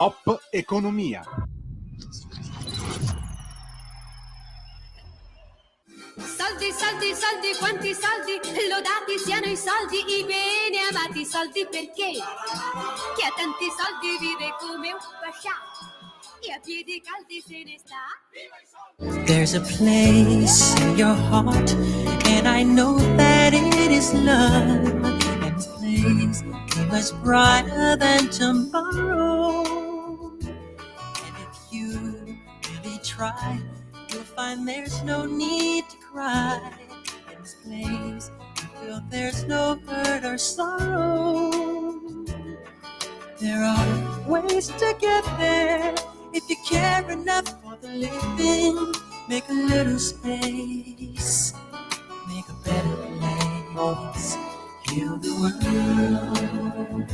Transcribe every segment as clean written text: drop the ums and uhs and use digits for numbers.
Pop Economia. Soldi, soldi, soldi, quanti soldi, lodati siano i soldi, i bene amati soldi perché chi ha tanti soldi vive come un pascià e a piedi caldi se ne sta. There's a place in your heart and I know that it is love, and this place is much brighter than tomorrow, and if you really try you'll find there's no need to cry. In this place, you feel there's no hurt or sorrow. There are ways to get there if you care enough for the living. Make a little space, make a better place. Heal the world,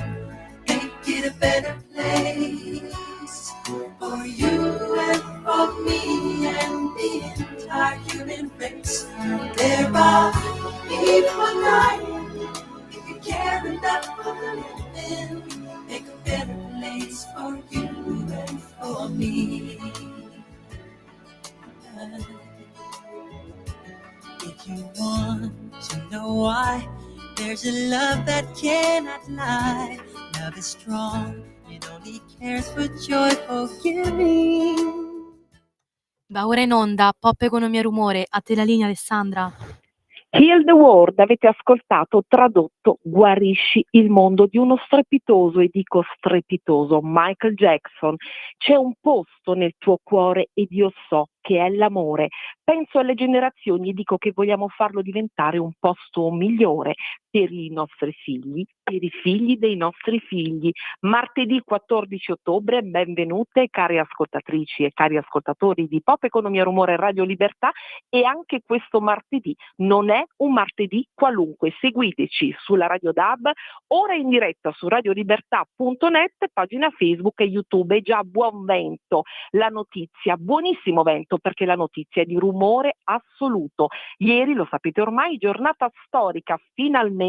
make it a better place for you and for me and the entire human race. There are people dying. If you care enough for the living, make a better place for you and for me. If you want to know why, there's a love that cannot lie. Love is strong, it only cares for joyful giving. Va ora in onda Pop Economia Rumore, a te la linea Alessandra. Heal the World, avete ascoltato, tradotto, guarisci il mondo di uno strepitoso, e dico strepitoso, Michael Jackson. C'è un posto nel tuo cuore ed io so che è l'amore. Penso alle generazioni e dico che vogliamo farlo diventare un posto migliore per i nostri figli, per i figli dei nostri figli. Martedì 14 ottobre, benvenute cari ascoltatrici e cari ascoltatori di Pop Economia Rumore e Radio Libertà, e anche questo martedì non è un martedì qualunque. Seguiteci sulla Radio DAB, ora in diretta su radiolibertà.net, pagina Facebook e YouTube. E già buon vento la notizia, buonissimo vento, perché la notizia è di rumore assoluto. Ieri, lo sapete ormai, giornata storica, finalmente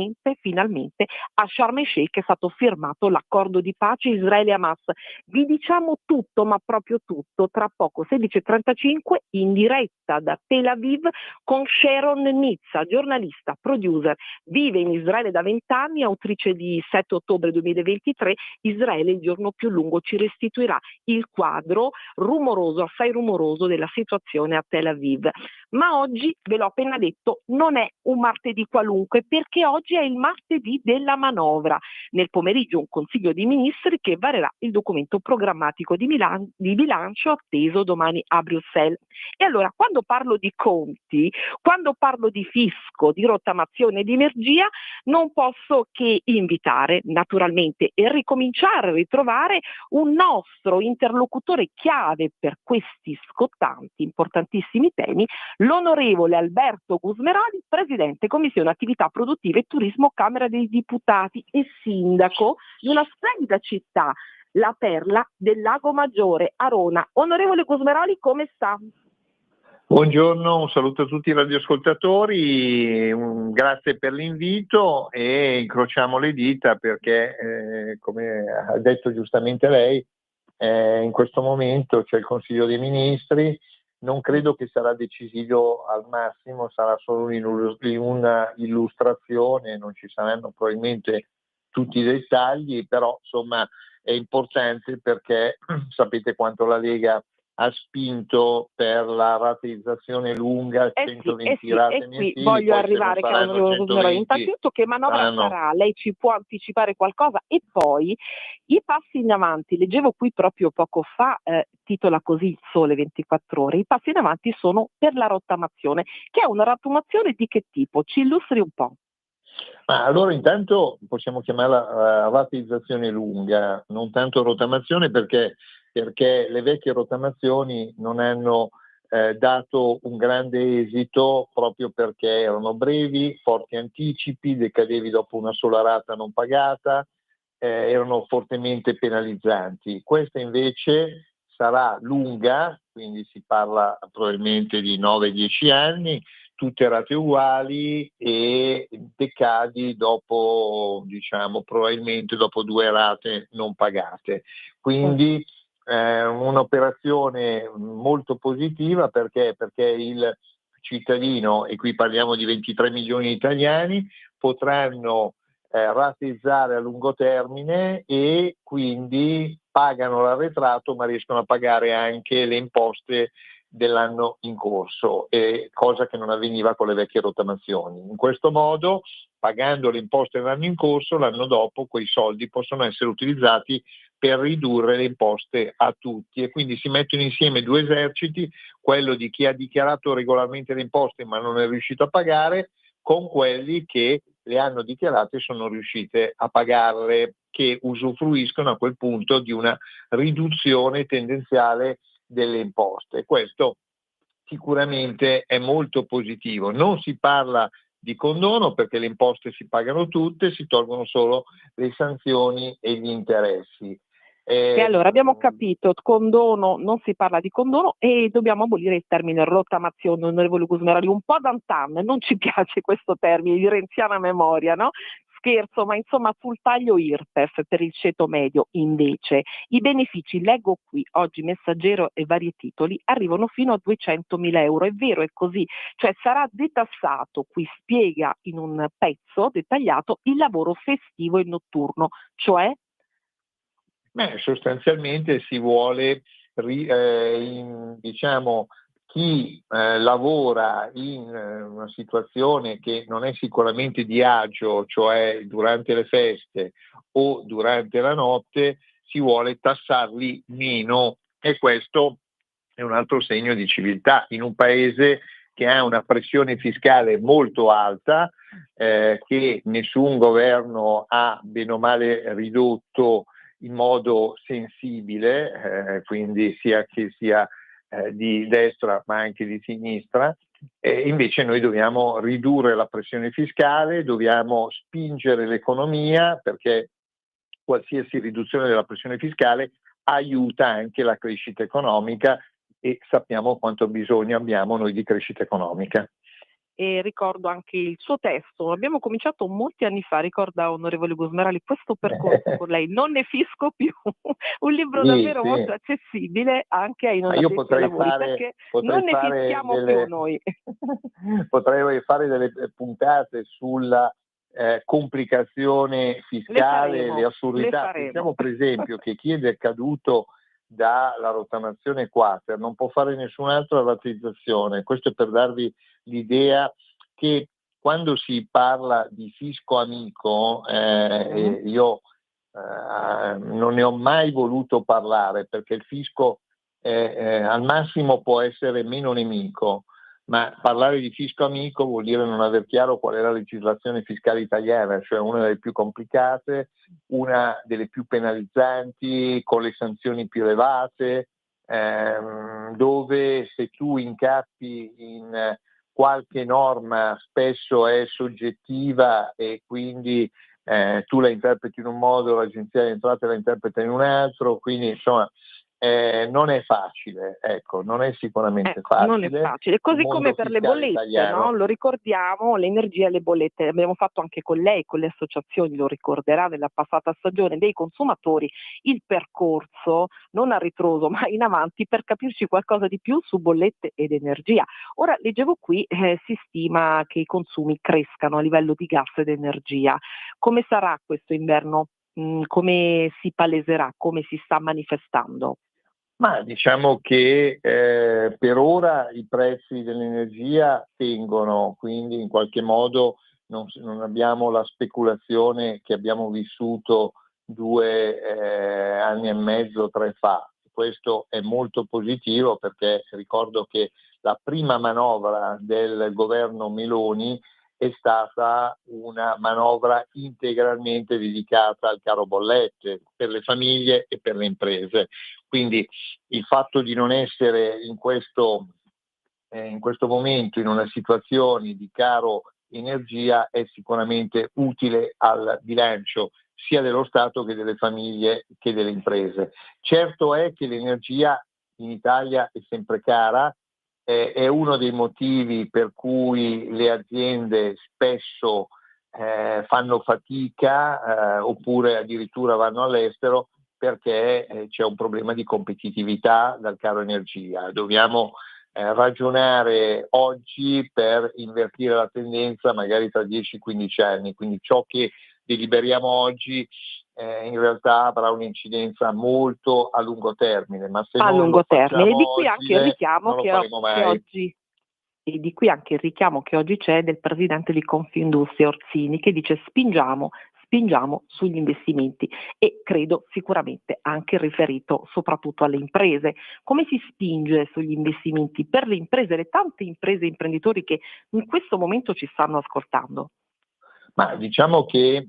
a Sharm el Sheikh è stato firmato l'accordo di pace Israele-Hamas. Vi diciamo tutto, ma proprio tutto, tra poco 16:35 in diretta da Tel Aviv con Sharon Nizza, giornalista, producer, vive in Israele da 20 anni, autrice di 7 ottobre 2023, Israele il giorno più lungo. Ci restituirà il quadro rumoroso, assai rumoroso, della situazione a Tel Aviv. Ma oggi, ve l'ho appena detto, non è un martedì qualunque, perché oggi è il martedì della manovra. Nel pomeriggio un Consiglio di Ministri che varerà il documento programmatico di bilancio atteso domani a Bruxelles. E allora, quando parlo di conti, quando parlo di fisco, di rottamazione e di energia, non posso che invitare naturalmente e ricominciare a ritrovare un nostro interlocutore chiave per questi scottanti, importantissimi temi, l'onorevole Alberto Gusmeroli, presidente Commissione Attività Produttive e Turismo, Camera dei Deputati e sindaco di una splendida città, la perla del Lago Maggiore, Arona. Onorevole Gusmeroli, come sta? Buongiorno, un saluto a tutti i radioascoltatori, grazie per l'invito e incrociamo le dita perché, come ha detto giustamente lei, in questo momento c'è il Consiglio dei Ministri. Non credo che sarà decisivo, al massimo sarà solo una illustrazione, non ci saranno probabilmente tutti i dettagli, però insomma è importante perché sapete quanto la Lega ha spinto per la rateizzazione lunga, 120 rate e qui mensili, voglio poi arrivare, caro onorevole Gusmeroli. Innanzitutto, che manovra sarà? Lei ci può anticipare qualcosa? E poi i passi in avanti, leggevo qui proprio poco fa, titola così il Sole 24 Ore, i passi in avanti sono per la rottamazione, che è una rottamazione di che tipo? Ci illustri un po'. Ma allora intanto possiamo chiamarla rateizzazione lunga, non tanto rottamazione, perché le vecchie rottamazioni non hanno dato un grande esito proprio perché erano brevi, forti anticipi, decadevi dopo una sola rata non pagata, erano fortemente penalizzanti. Questa invece sarà lunga, quindi si parla probabilmente di 9-10 anni, tutte rate uguali e decadi dopo, diciamo, probabilmente dopo 2 rate non pagate. Quindi un'operazione molto positiva perché il cittadino, e qui parliamo di 23 milioni di italiani, potranno rateizzare a lungo termine e quindi pagano l'arretrato ma riescono a pagare anche le imposte dell'anno in corso, cosa che non avveniva con le vecchie rottamazioni. In questo modo, pagando le imposte dell'anno in corso, l'anno dopo quei soldi possono essere utilizzati per ridurre le imposte a tutti e quindi si mettono insieme 2 eserciti, quello di chi ha dichiarato regolarmente le imposte ma non è riuscito a pagare, con quelli che le hanno dichiarate e sono riuscite a pagarle, che usufruiscono a quel punto di una riduzione tendenziale delle imposte. Questo sicuramente è molto positivo. Non si parla di condono perché le imposte si pagano tutte, si tolgono solo le sanzioni e gli interessi. E allora abbiamo capito, condono, non si parla di condono e dobbiamo abolire il termine rottamazione, onorevole Gusmeroli, un po' d'antan, non ci piace questo termine di renziana memoria, no? Scherzo, ma insomma sul taglio IRPEF per il ceto medio invece i benefici, leggo qui oggi Messaggero e vari titoli, arrivano fino a 200.000 euro, è vero, è così, cioè sarà detassato, qui spiega in un pezzo dettagliato il lavoro festivo e notturno, cioè? Sostanzialmente si vuole, diciamo, chi lavora in una situazione che non è sicuramente di agio, cioè durante le feste o durante la notte, si vuole tassarli meno e questo è un altro segno di civiltà. In un paese che ha una pressione fiscale molto alta, che nessun governo ha bene o male ridotto in modo sensibile, quindi sia che sia di destra ma anche di sinistra, invece noi dobbiamo ridurre la pressione fiscale, dobbiamo spingere l'economia perché qualsiasi riduzione della pressione fiscale aiuta anche la crescita economica e sappiamo quanto bisogno abbiamo noi di crescita economica. E ricordo anche il suo testo, abbiamo cominciato molti anni fa, ricorda onorevole Gusmeroli, questo percorso con lei, non ne fisco più, un libro davvero molto accessibile anche ai non addetti ai lavori, perché non ne fischiamo più noi. Potrei fare delle puntate sulla complicazione fiscale, le assurdità. Pensiamo per esempio che chi è decaduto dalla rottamazione quater non può fare nessun'altra rateizzazione. Questo è per darvi l'idea che quando si parla di fisco amico, io non ne ho mai voluto parlare perché il fisco al massimo può essere meno nemico, ma parlare di fisco amico vuol dire non aver chiaro qual è la legislazione fiscale italiana, cioè una delle più complicate, una delle più penalizzanti, con le sanzioni più elevate, dove se tu incappi in qualche norma spesso è soggettiva e quindi tu la interpreti in un modo, l'agenzia delle entrate la interpreta in un altro, quindi insomma non è facile, ecco, non è sicuramente facile. Non è facile, così come per le bollette, no? Lo ricordiamo, l'energia e le bollette, abbiamo fatto anche con lei, con le associazioni, lo ricorderà nella passata stagione dei consumatori, il percorso, non a ritroso ma in avanti, per capirci qualcosa di più su bollette ed energia. Ora leggevo qui, si stima che i consumi crescano a livello di gas ed energia. Come sarà questo inverno? Come si paleserà? Come si sta manifestando? Ma diciamo che per ora i prezzi dell'energia tengono, quindi in qualche modo non abbiamo la speculazione che abbiamo vissuto 2 anni e mezzo, 3 fa. Questo è molto positivo perché ricordo che la prima manovra del governo Meloni è stata una manovra integralmente dedicata al caro bollette per le famiglie e per le imprese. Quindi il fatto di non essere in questo momento in una situazione di caro energia è sicuramente utile al bilancio sia dello Stato che delle famiglie che delle imprese. Certo è che l'energia in Italia è sempre cara è uno dei motivi per cui le aziende spesso fanno fatica oppure addirittura vanno all'estero, perché c'è un problema di competitività dal caro energia. Dobbiamo ragionare oggi per invertire la tendenza magari tra 10-15 anni, quindi ciò che deliberiamo oggi in realtà avrà un'incidenza molto a lungo termine, ma se A non lungo lo termine. E facciamo di qui anche il oggi richiamo non lo faremo mai. oggi. E di qui anche il richiamo che oggi c'è del presidente di Confindustria Orsini, che dice spingiamo sugli investimenti, e credo sicuramente anche riferito soprattutto alle imprese. Come si spinge sugli investimenti per le imprese, le tante imprese e imprenditori che in questo momento ci stanno ascoltando? Ma diciamo che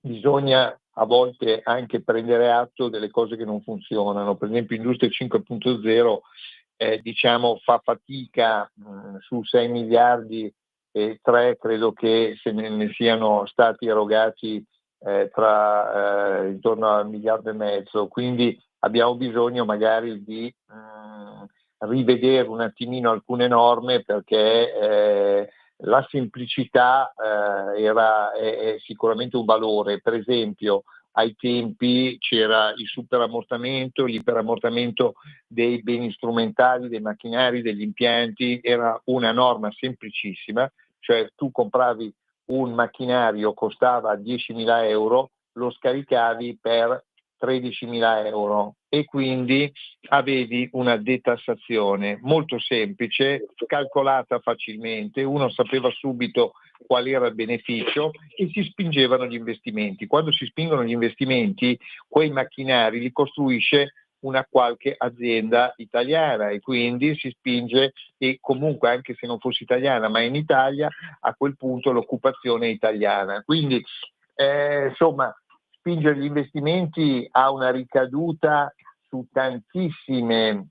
bisogna a volte anche prendere atto delle cose che non funzionano. Per esempio Industria 5.0 diciamo fa fatica su 6 miliardi e 3 credo che se ne siano stati erogati tra intorno a 1,5 miliardi, quindi abbiamo bisogno magari di rivedere un attimino alcune norme, perché la semplicità è sicuramente un valore. Per esempio ai tempi c'era il superammortamento, l'iperammortamento dei beni strumentali, dei macchinari, degli impianti, era una norma semplicissima, cioè tu compravi un macchinario, costava 10.000 euro, lo scaricavi per 13.000 euro e quindi avevi una detassazione molto semplice, calcolata facilmente, uno sapeva subito qual era il beneficio e si spingevano gli investimenti. Quando si spingono gli investimenti, quei macchinari li costruisce una qualche azienda italiana e quindi si spinge, e comunque anche se non fosse italiana ma in Italia, a quel punto l'occupazione è italiana. Quindi insomma, spingere gli investimenti ha una ricaduta su tantissime,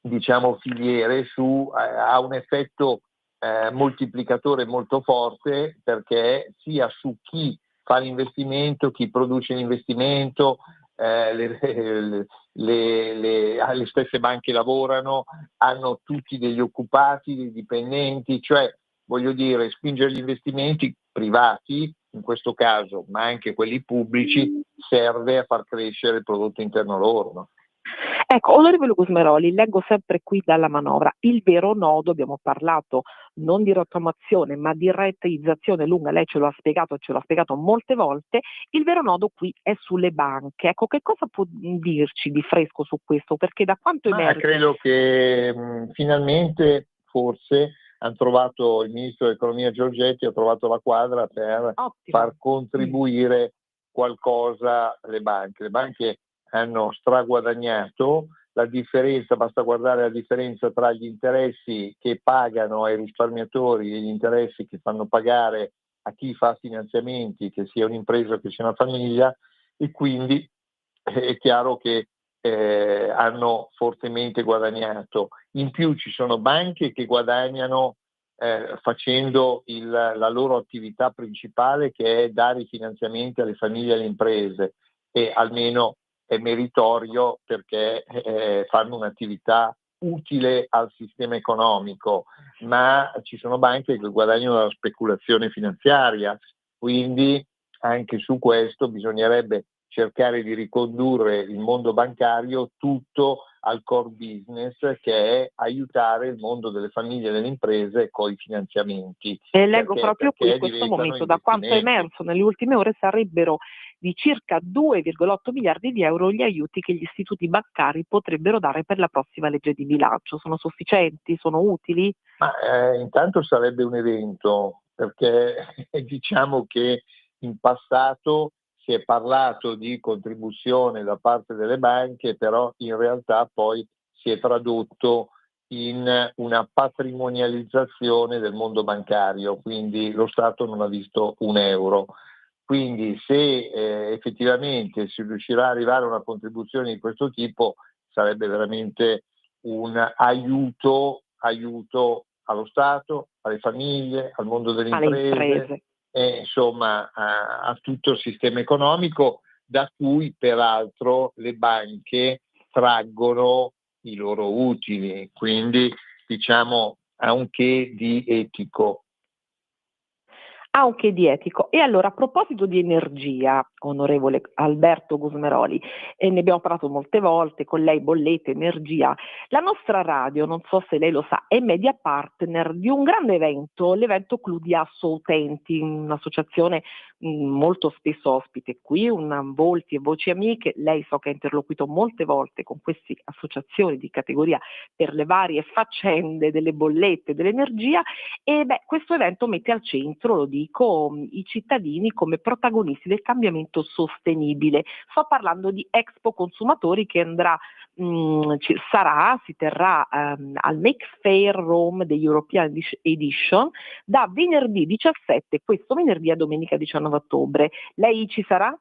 diciamo, filiere, ha un effetto moltiplicatore molto forte, perché sia su chi fa l'investimento, chi produce l'investimento, le stesse banche lavorano, hanno tutti degli occupati, dei dipendenti, cioè voglio dire, spingere gli investimenti privati in questo caso, ma anche quelli pubblici, serve a far crescere il prodotto interno lordo. Ecco, onorevole Gusmeroli, leggo sempre qui dalla manovra, il vero nodo, abbiamo parlato non di rottamazione ma di rateizzazione lunga, lei ce lo ha spiegato molte volte, il vero nodo qui è sulle banche. Ecco, che cosa può dirci di fresco su questo? Perché da quanto emerge... Credo che finalmente forse hanno trovato, il ministro dell'economia Giorgetti ha trovato la quadra per far contribuire qualcosa alle banche. Le banche hanno straguadagnato, la differenza, basta guardare la differenza tra gli interessi che pagano ai risparmiatori e gli interessi che fanno pagare a chi fa finanziamenti, che sia un'impresa o che sia una famiglia, e quindi è chiaro che hanno fortemente guadagnato. In più ci sono banche che guadagnano facendo la loro attività principale, che è dare i finanziamenti alle famiglie e alle imprese, e almeno è meritorio perché fanno un'attività utile al sistema economico, ma ci sono banche che guadagnano dalla speculazione finanziaria, quindi anche su questo bisognerebbe cercare di ricondurre il mondo bancario tutto al core business, che è aiutare il mondo delle famiglie e delle imprese con i finanziamenti. E leggo proprio qui in questo momento, da quanto è emerso nelle ultime ore, sarebbero di circa 2,8 miliardi di euro gli aiuti che gli istituti bancari potrebbero dare per la prossima legge di bilancio. Sono sufficienti? Sono utili? Intanto sarebbe un evento, perché diciamo che in passato si è parlato di contribuzione da parte delle banche, però in realtà poi si è tradotto in una patrimonializzazione del mondo bancario, quindi lo Stato non ha visto un euro. Quindi se effettivamente si riuscirà ad arrivare a una contribuzione di questo tipo, sarebbe veramente un aiuto allo Stato, alle famiglie, al mondo delle imprese. E insomma a tutto il sistema economico, da cui peraltro le banche traggono i loro utili. Quindi diciamo, ha un che di etico. Ha un che di etico. E allora, a proposito di energia, onorevole Alberto Gusmeroli, e ne abbiamo parlato molte volte con lei, bollette, energia, la nostra radio, non so se lei lo sa, è media partner di un grande evento, l'evento Club di Asso Utenti, un'associazione molto spesso ospite qui, Volti e Voci Amiche. Lei so che ha interloquito molte volte con queste associazioni di categoria per le varie faccende delle bollette, dell'energia, e questo evento mette al centro, lo dico, i cittadini come protagonisti del cambiamento sostenibile. Sto parlando di Expo Consumatori che andrà, si terrà al Make Fair Rome the European Edition da venerdì 17, questo venerdì a domenica 19 ottobre. Lei ci sarà?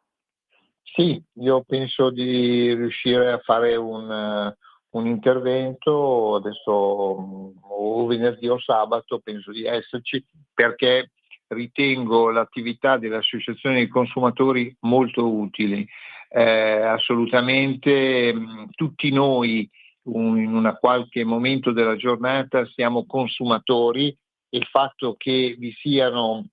Sì, io penso di riuscire a fare un intervento adesso o venerdì o sabato, penso di esserci, perché ritengo l'attività delle associazioni dei consumatori molto utili. Assolutamente tutti noi in una qualche momento della giornata siamo consumatori, e il fatto che vi siano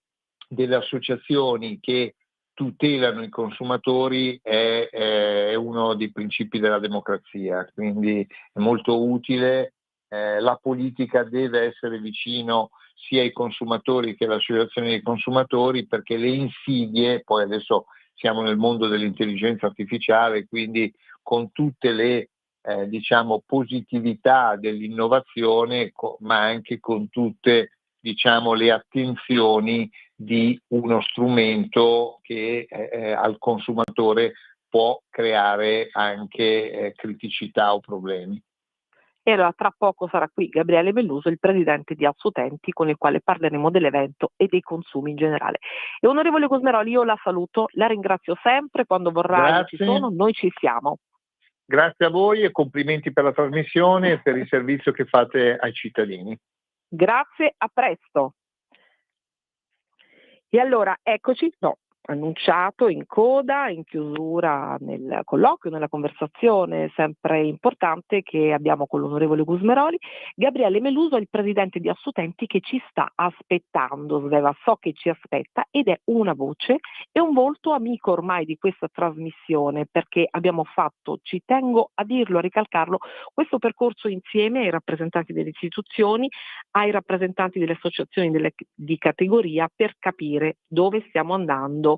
delle associazioni che tutelano i consumatori è uno dei principi della democrazia, quindi è molto utile. La politica deve essere vicino sia ai consumatori che alle associazioni dei consumatori, perché le insidie, poi adesso siamo nel mondo dell'intelligenza artificiale, quindi con tutte le diciamo positività dell'innovazione, ma anche con tutte, diciamo, le attenzioni di uno strumento che al consumatore può creare anche criticità o problemi. E allora tra poco sarà qui Gabriele Belluso, il presidente di Assoutenti, con il quale parleremo dell'evento e dei consumi in generale. E onorevole Gusmeroli, io la saluto, la ringrazio sempre, quando vorrà io ci sono, noi ci siamo. Grazie a voi e complimenti per la trasmissione e per il servizio che fate ai cittadini. Grazie, a presto. E allora eccoci, annunciato in coda, in chiusura nel colloquio, nella conversazione sempre importante che abbiamo con l'onorevole Gusmeroli, Gabriele Meluso è il presidente di Assoutenti che ci sta aspettando, Sveva, so che ci aspetta, ed è una voce e un volto amico ormai di questa trasmissione, perché abbiamo fatto, ci tengo a dirlo, a ricalcarlo, questo percorso insieme ai rappresentanti delle istituzioni, ai rappresentanti delle associazioni di categoria, per capire dove stiamo andando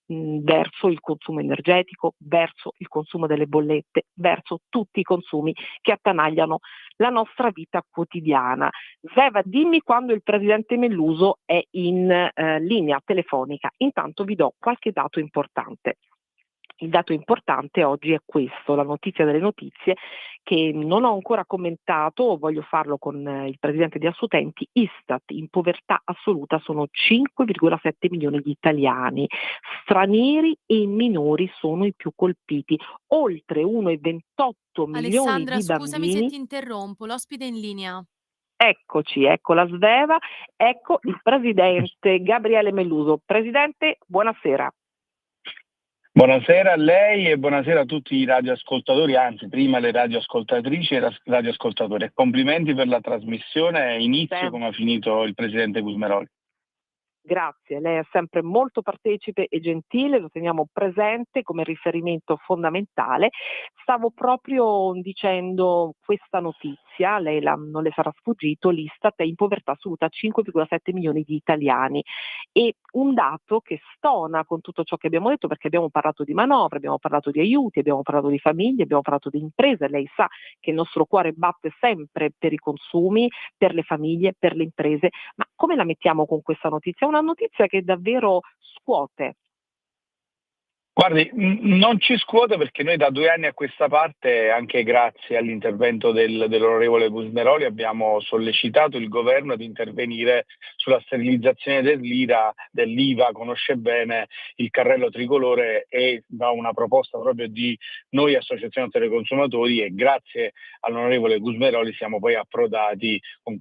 verso il consumo energetico, verso il consumo delle bollette, verso tutti i consumi che attanagliano la nostra vita quotidiana. Sveva, dimmi quando il presidente Melluso è in linea telefonica, intanto vi do qualche dato importante. Il dato importante oggi è questo, la notizia delle notizie, che non ho ancora commentato, voglio farlo con il presidente di Assoutenti. Istat, in povertà assoluta sono 5,7 milioni di italiani, stranieri e minori sono i più colpiti, oltre 1,28 milioni Alessandra, di scusami se bambini. ti interrompo, l'ospite è in linea. Eccoci, ecco la Sveva, ecco il presidente Gabriele Melluso. Presidente, buonasera. Buonasera a lei e buonasera a tutti i radioascoltatori, anzi prima le radioascoltatrici e radioascoltatori. Complimenti per la trasmissione, inizio come ha finito il presidente Gusmeroli. Grazie, lei è sempre molto partecipe e gentile, lo teniamo presente come riferimento fondamentale. Stavo proprio dicendo questa notizia, lei non le sarà sfuggito, l'Istat è in povertà assoluta 5,7 milioni di italiani, e un dato che stona con tutto ciò che abbiamo detto, perché abbiamo parlato di manovre, abbiamo parlato di aiuti, abbiamo parlato di famiglie, abbiamo parlato di imprese. Lei sa che il nostro cuore batte sempre per i consumi, per le famiglie, per le imprese, ma come la mettiamo con questa notizia? Una notizia che davvero scuote. Guardi, non ci scuote perché noi da 2 anni a questa parte, anche grazie all'intervento dell'onorevole Gusmeroli, abbiamo sollecitato il governo ad intervenire sulla sterilizzazione dell'IVA, conosce bene il carrello tricolore, e da una proposta proprio di noi Associazione Teleconsumatori, e grazie all'onorevole Gusmeroli siamo poi approdati con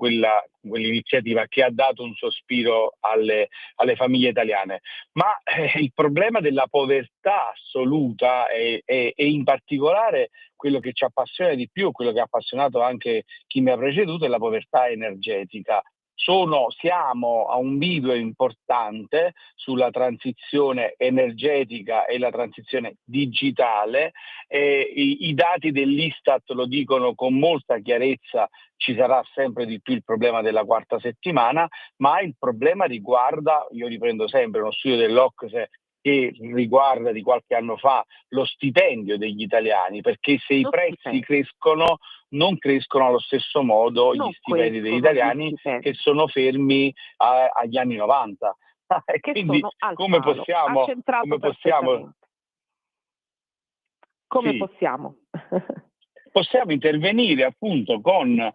quell'iniziativa che ha dato un sospiro alle famiglie italiane. Ma il problema della povertà assoluta e in particolare quello che ci appassiona di più, quello che ha appassionato anche chi mi ha preceduto, è la povertà energetica. Siamo a un bivio importante sulla transizione energetica e la transizione digitale. I dati dell'Istat lo dicono con molta chiarezza: ci sarà sempre di più il problema della quarta settimana, ma il problema riguarda, io riprendo sempre uno studio dell'OCSE che riguarda di qualche anno fa, lo stipendio degli italiani, perché se i prezzi crescono, non crescono allo stesso modo gli stipendi degli italiani, che sono fermi agli anni 90. Quindi come possiamo? Possiamo intervenire appunto con...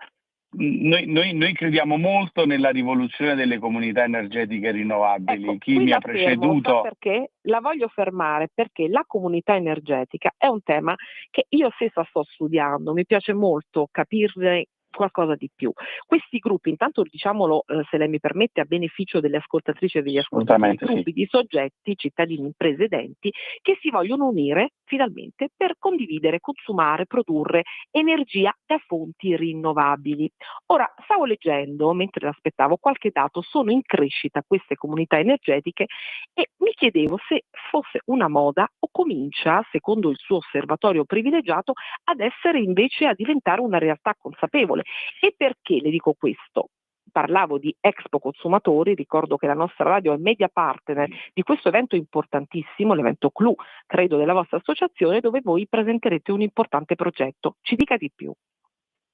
Noi crediamo molto nella rivoluzione delle comunità energetiche rinnovabili. Ecco, chi mi ha preceduto... Perché la voglio fermare, perché la comunità energetica è un tema che io stessa sto studiando, mi piace molto capirne qualcosa di più. Questi gruppi, intanto diciamolo, se lei mi permette, a beneficio delle ascoltatrici e degli ascoltatori, gruppi di soggetti, cittadini, imprese ed enti che si vogliono unire finalmente per condividere, consumare, produrre energia da fonti rinnovabili. Ora, stavo leggendo, mentre l'aspettavo, qualche dato: sono in crescita queste comunità energetiche e mi chiedevo se fosse una moda o comincia, secondo il suo osservatorio privilegiato, ad essere invece, a diventare una realtà consapevole. E perché le dico questo? Parlavo di Expo Consumatori, ricordo che la nostra radio è media partner di questo evento importantissimo, l'evento clou, credo, della vostra associazione, dove voi presenterete un importante progetto. Ci dica di più.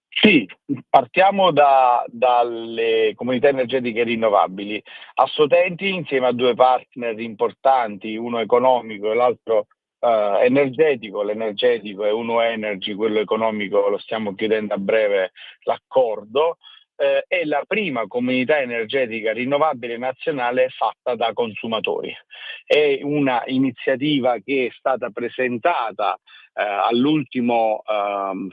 Sì, partiamo dalle comunità energetiche rinnovabili. Assolutamente, insieme a due partner importanti, uno economico e l'altro energetico. L'energetico è Uno Energy, quello economico lo stiamo chiudendo a breve l'accordo. È la prima comunità energetica rinnovabile nazionale fatta da consumatori. È una iniziativa che è stata presentata all'ultimo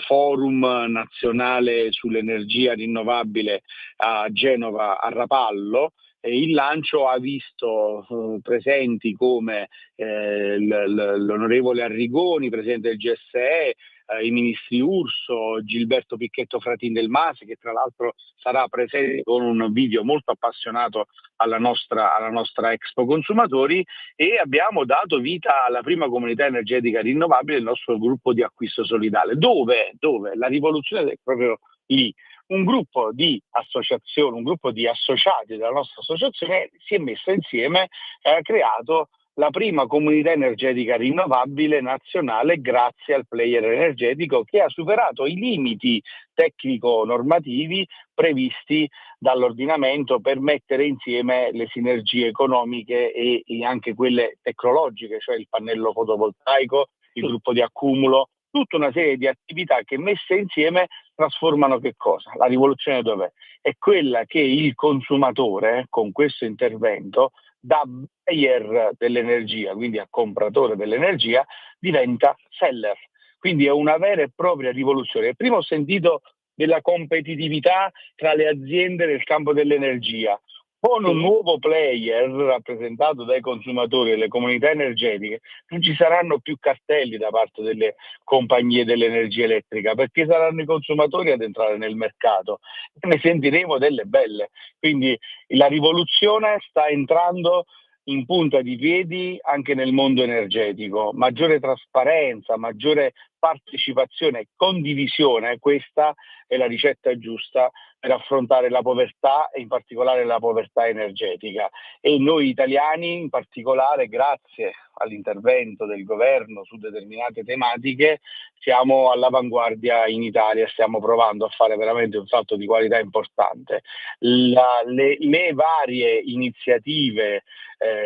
forum nazionale sull'energia rinnovabile a Genova, a Rapallo. Il lancio ha visto presenti come l'onorevole Arrigoni, presidente del GSE, i ministri Urso, Gilberto Picchetto Fratin del Masi, che tra l'altro sarà presente con un video molto appassionato alla nostra Expo Consumatori, e abbiamo dato vita alla prima comunità energetica rinnovabile, il nostro gruppo di acquisto solidale. Dove? La rivoluzione è proprio lì. Un gruppo di associazioni, un gruppo di associati della nostra associazione si è messo insieme e ha creato la prima comunità energetica rinnovabile nazionale, grazie al player energetico che ha superato i limiti tecnico-normativi previsti dall'ordinamento per mettere insieme le sinergie economiche e anche quelle tecnologiche, cioè il pannello fotovoltaico, il gruppo di accumulo, tutta una serie di attività che messe insieme trasformano che cosa? La rivoluzione dov'è? È quella che il consumatore, con questo intervento, da buyer dell'energia, quindi a compratore dell'energia, diventa seller. Quindi è una vera e propria rivoluzione. Prima ho sentito della competitività tra le aziende nel campo dell'energia. Con un nuovo player rappresentato dai consumatori e le comunità energetiche non ci saranno più cartelli da parte delle compagnie dell'energia elettrica, perché saranno i consumatori ad entrare nel mercato e ne sentiremo delle belle. Quindi la rivoluzione sta entrando in punta di piedi anche nel mondo energetico. Maggiore trasparenza, maggiore partecipazione e condivisione, questa è la ricetta giusta per affrontare la povertà e in particolare la povertà energetica. E noi italiani in particolare, grazie all'intervento del governo su determinate tematiche, siamo all'avanguardia in Italia, stiamo provando a fare veramente un salto di qualità importante. Le varie iniziative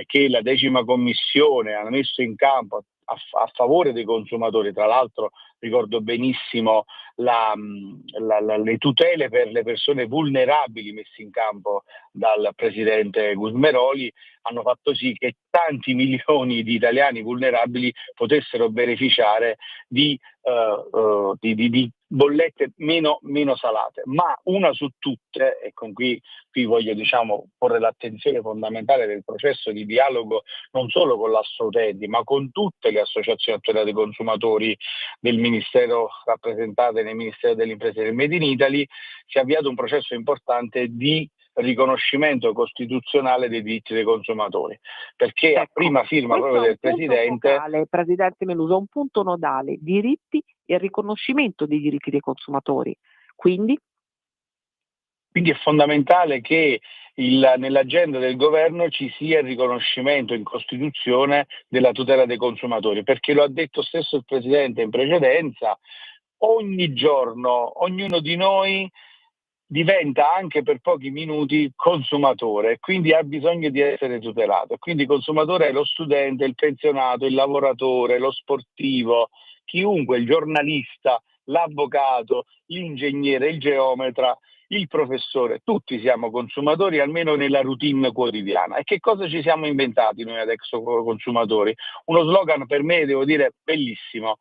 che la 10ª Commissione ha messo in campo a favore dei consumatori, tra l'altro ricordo benissimo le tutele per le persone vulnerabili messe in campo dal presidente Gusmeroli, hanno fatto sì che tanti milioni di italiani vulnerabili potessero beneficiare di di bollette meno salate, ma una su tutte, e qui voglio porre l'attenzione fondamentale del processo di dialogo non solo con l'Assoutenti, ma con tutte le associazioni dei consumatori del Ministero rappresentate nel Ministero delle Imprese del Made in Italy. Si è avviato un processo importante di riconoscimento costituzionale dei diritti dei consumatori, perché a prima firma proprio del Presidente Meluso, un punto nodale: diritti e riconoscimento dei diritti dei consumatori. Quindi è fondamentale che nell'agenda del governo ci sia il riconoscimento in Costituzione della tutela dei consumatori, perché lo ha detto stesso il Presidente in precedenza: ogni giorno ognuno di noi diventa anche per pochi minuti consumatore e quindi ha bisogno di essere tutelato. Quindi consumatore è lo studente, il pensionato, il lavoratore, lo sportivo, chiunque, il giornalista, l'avvocato, l'ingegnere, il geometra, il professore. Tutti siamo consumatori, almeno nella routine quotidiana. E che cosa ci siamo inventati noi ad Expo Consumatori? Uno slogan per me, devo dire, bellissimo: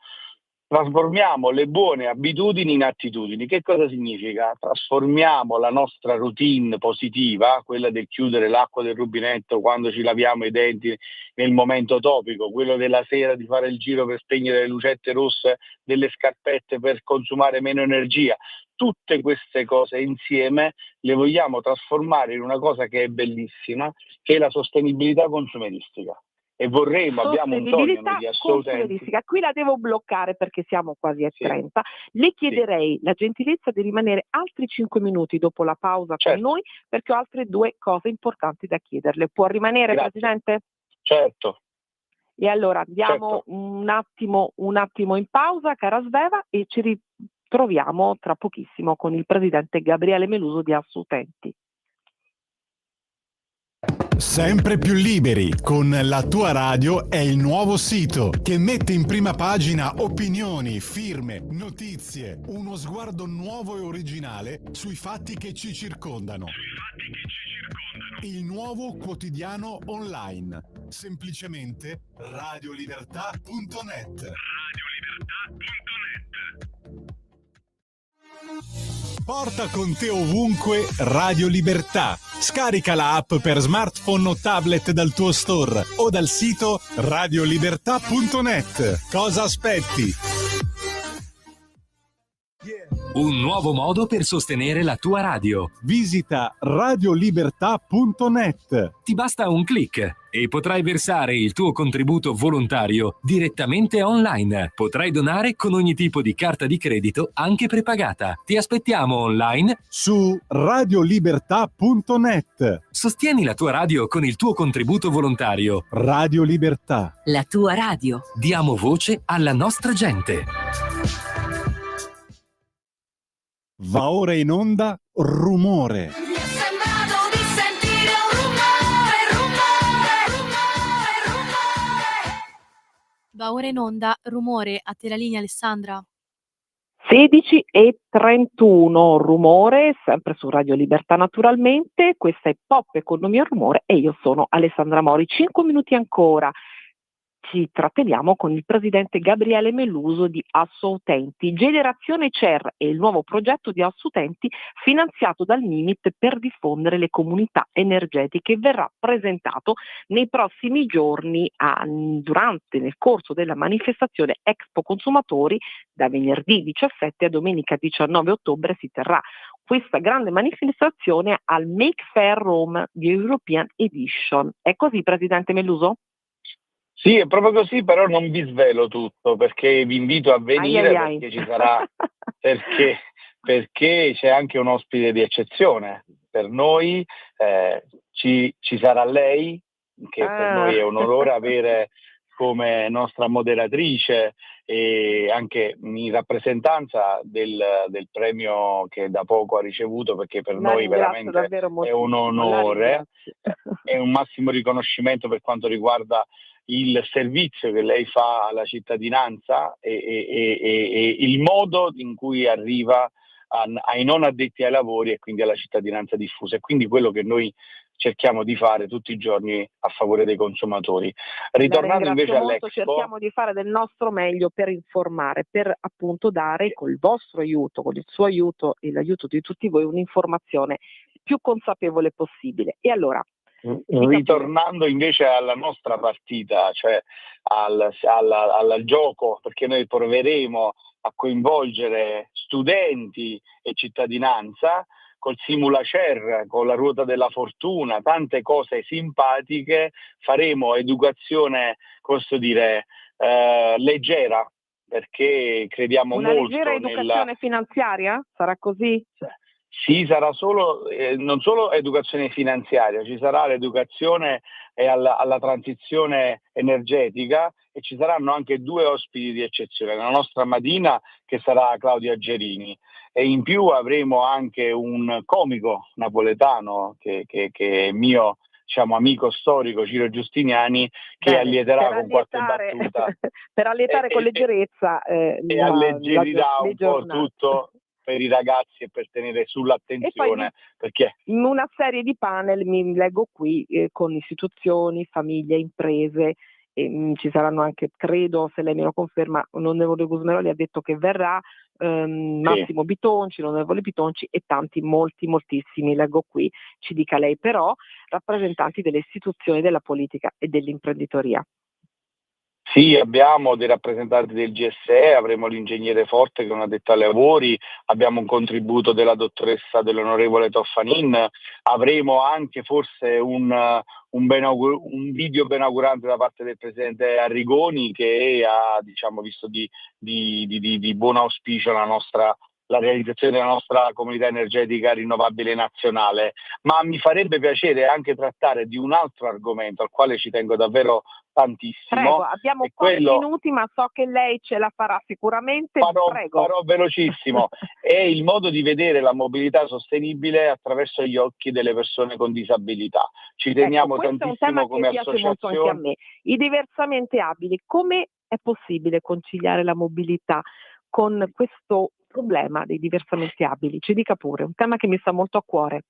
trasformiamo le buone abitudini in attitudini. Che cosa significa? Trasformiamo la nostra routine positiva, quella del chiudere l'acqua del rubinetto quando ci laviamo i denti nel momento topico, quello della sera di fare il giro per spegnere le lucette rosse delle scarpette per consumare meno energia. Tutte queste cose insieme le vogliamo trasformare in una cosa che è bellissima, che è la sostenibilità consumeristica. E abbiamo un sogno di Assoutenti. Qui la devo bloccare perché siamo quasi a 30. Le chiederei la gentilezza di rimanere altri 5 minuti dopo la pausa con noi, perché ho altre 2 cose importanti da chiederle. Può rimanere, Grazie. Presidente? Certo. E allora andiamo un attimo in pausa, cara Sveva, e ci ritroviamo tra pochissimo con il Presidente Gabriele Meluso di Assoutenti. Sempre più liberi con La Tua Radio è il nuovo sito che mette in prima pagina opinioni, firme, notizie, uno sguardo nuovo e originale sui fatti che ci circondano. Il nuovo quotidiano online, semplicemente radiolibertà.net. Porta con te ovunque Radio Libertà. Scarica la app per smartphone o tablet dal tuo store o dal sito radiolibertà.net. Cosa aspetti? Un nuovo modo per sostenere la tua radio. Visita radiolibertà.net. Ti basta un click e potrai versare il tuo contributo volontario direttamente online. Potrai donare con ogni tipo di carta di credito, anche prepagata. Ti aspettiamo online su radiolibertà.net. Sostieni la tua radio con il tuo contributo volontario. Radio Libertà. La tua radio. Diamo voce alla nostra gente. Va ora in onda Rumore. Mi è sembrato di sentire un rumore. Va ora in onda Rumore, a te la linea, Alessandra. 16:31, Rumore, sempre su Radio Libertà naturalmente. Questa è Pop Economia e Rumore e io sono Alessandra Mori. 5 minuti ancora. Ci tratteniamo con il Presidente Gabriele Meluso di Assoutenti. Generazione CER è il nuovo progetto di Assoutenti finanziato dal MIMIT per diffondere le comunità energetiche. Verrà presentato nei prossimi giorni nel corso della manifestazione Expo Consumatori. Da venerdì 17 a domenica 19 ottobre si terrà questa grande manifestazione al Make Fair Rome di European Edition. È così, Presidente Meluso? Sì, è proprio così, però non vi svelo tutto perché vi invito a venire perché ci sarà perché c'è anche un ospite di eccezione per noi, ci sarà lei, che per noi è un onore avere come nostra moderatrice e anche in rappresentanza del premio che da poco ha ricevuto, perché per noi veramente è un onore, è un massimo riconoscimento per quanto riguarda il servizio che lei fa alla cittadinanza e il modo in cui arriva ai non addetti ai lavori e quindi alla cittadinanza diffusa. E quindi quello che noi cerchiamo di fare tutti i giorni a favore dei consumatori. La Ritornando invece ringrazio molto, all'Expo, cerchiamo di fare del nostro meglio per informare, per appunto dare col vostro aiuto, con il suo aiuto e l'aiuto di tutti voi un'informazione più consapevole possibile. E allora, ritornando invece alla nostra partita, cioè al gioco, perché noi proveremo a coinvolgere studenti e cittadinanza col simulacer, con la ruota della fortuna, tante cose simpatiche, faremo educazione, posso dire, leggera, perché crediamo una molto leggera educazione finanziaria? Sarà così? Sì, sarà non solo educazione finanziaria, ci sarà l'educazione alla transizione energetica e ci saranno anche 2 ospiti di eccezione, la nostra Madina che sarà Claudia Gerini e in più avremo anche un comico napoletano che è mio, diciamo, amico storico, Ciro Giustiniani, che Bene, allieterà con qualche battuta. per allietare con leggerezza e alleggerirà un po' giornata. tutto per i ragazzi e per tenere sull'attenzione, perché in una serie di panel mi leggo qui con istituzioni, famiglie, imprese, ci saranno anche, credo, se lei me lo conferma, l'onorevole Gusmeroli ha detto che verrà Massimo Bitonci, l'onorevole Bitonci e tanti, moltissimi, leggo qui, ci dica lei, però rappresentanti delle istituzioni, della politica e dell'imprenditoria. Sì, abbiamo dei rappresentanti del GSE, avremo l'ingegnere Forte che è un addetto ai lavori, abbiamo un contributo della dottoressa dell'onorevole Toffanin, avremo anche forse un video benaugurante da parte del presidente Arrigoni che ha, diciamo, visto di buon auspicio la realizzazione della nostra comunità energetica rinnovabile nazionale, ma mi farebbe piacere anche trattare di un altro argomento al quale ci tengo davvero tantissimo. Prego, abbiamo pochi minuti, ma so che lei ce la farà sicuramente. Farò velocissimo. È il modo di vedere la mobilità sostenibile attraverso gli occhi delle persone con disabilità. Ci teniamo tantissimo come associazione. Questo è un tema che piace molto anche a me. I diversamente abili, come è possibile conciliare la mobilità con questo problema dei diversamente abili? Ci dica pure, un tema che mi sta molto a cuore.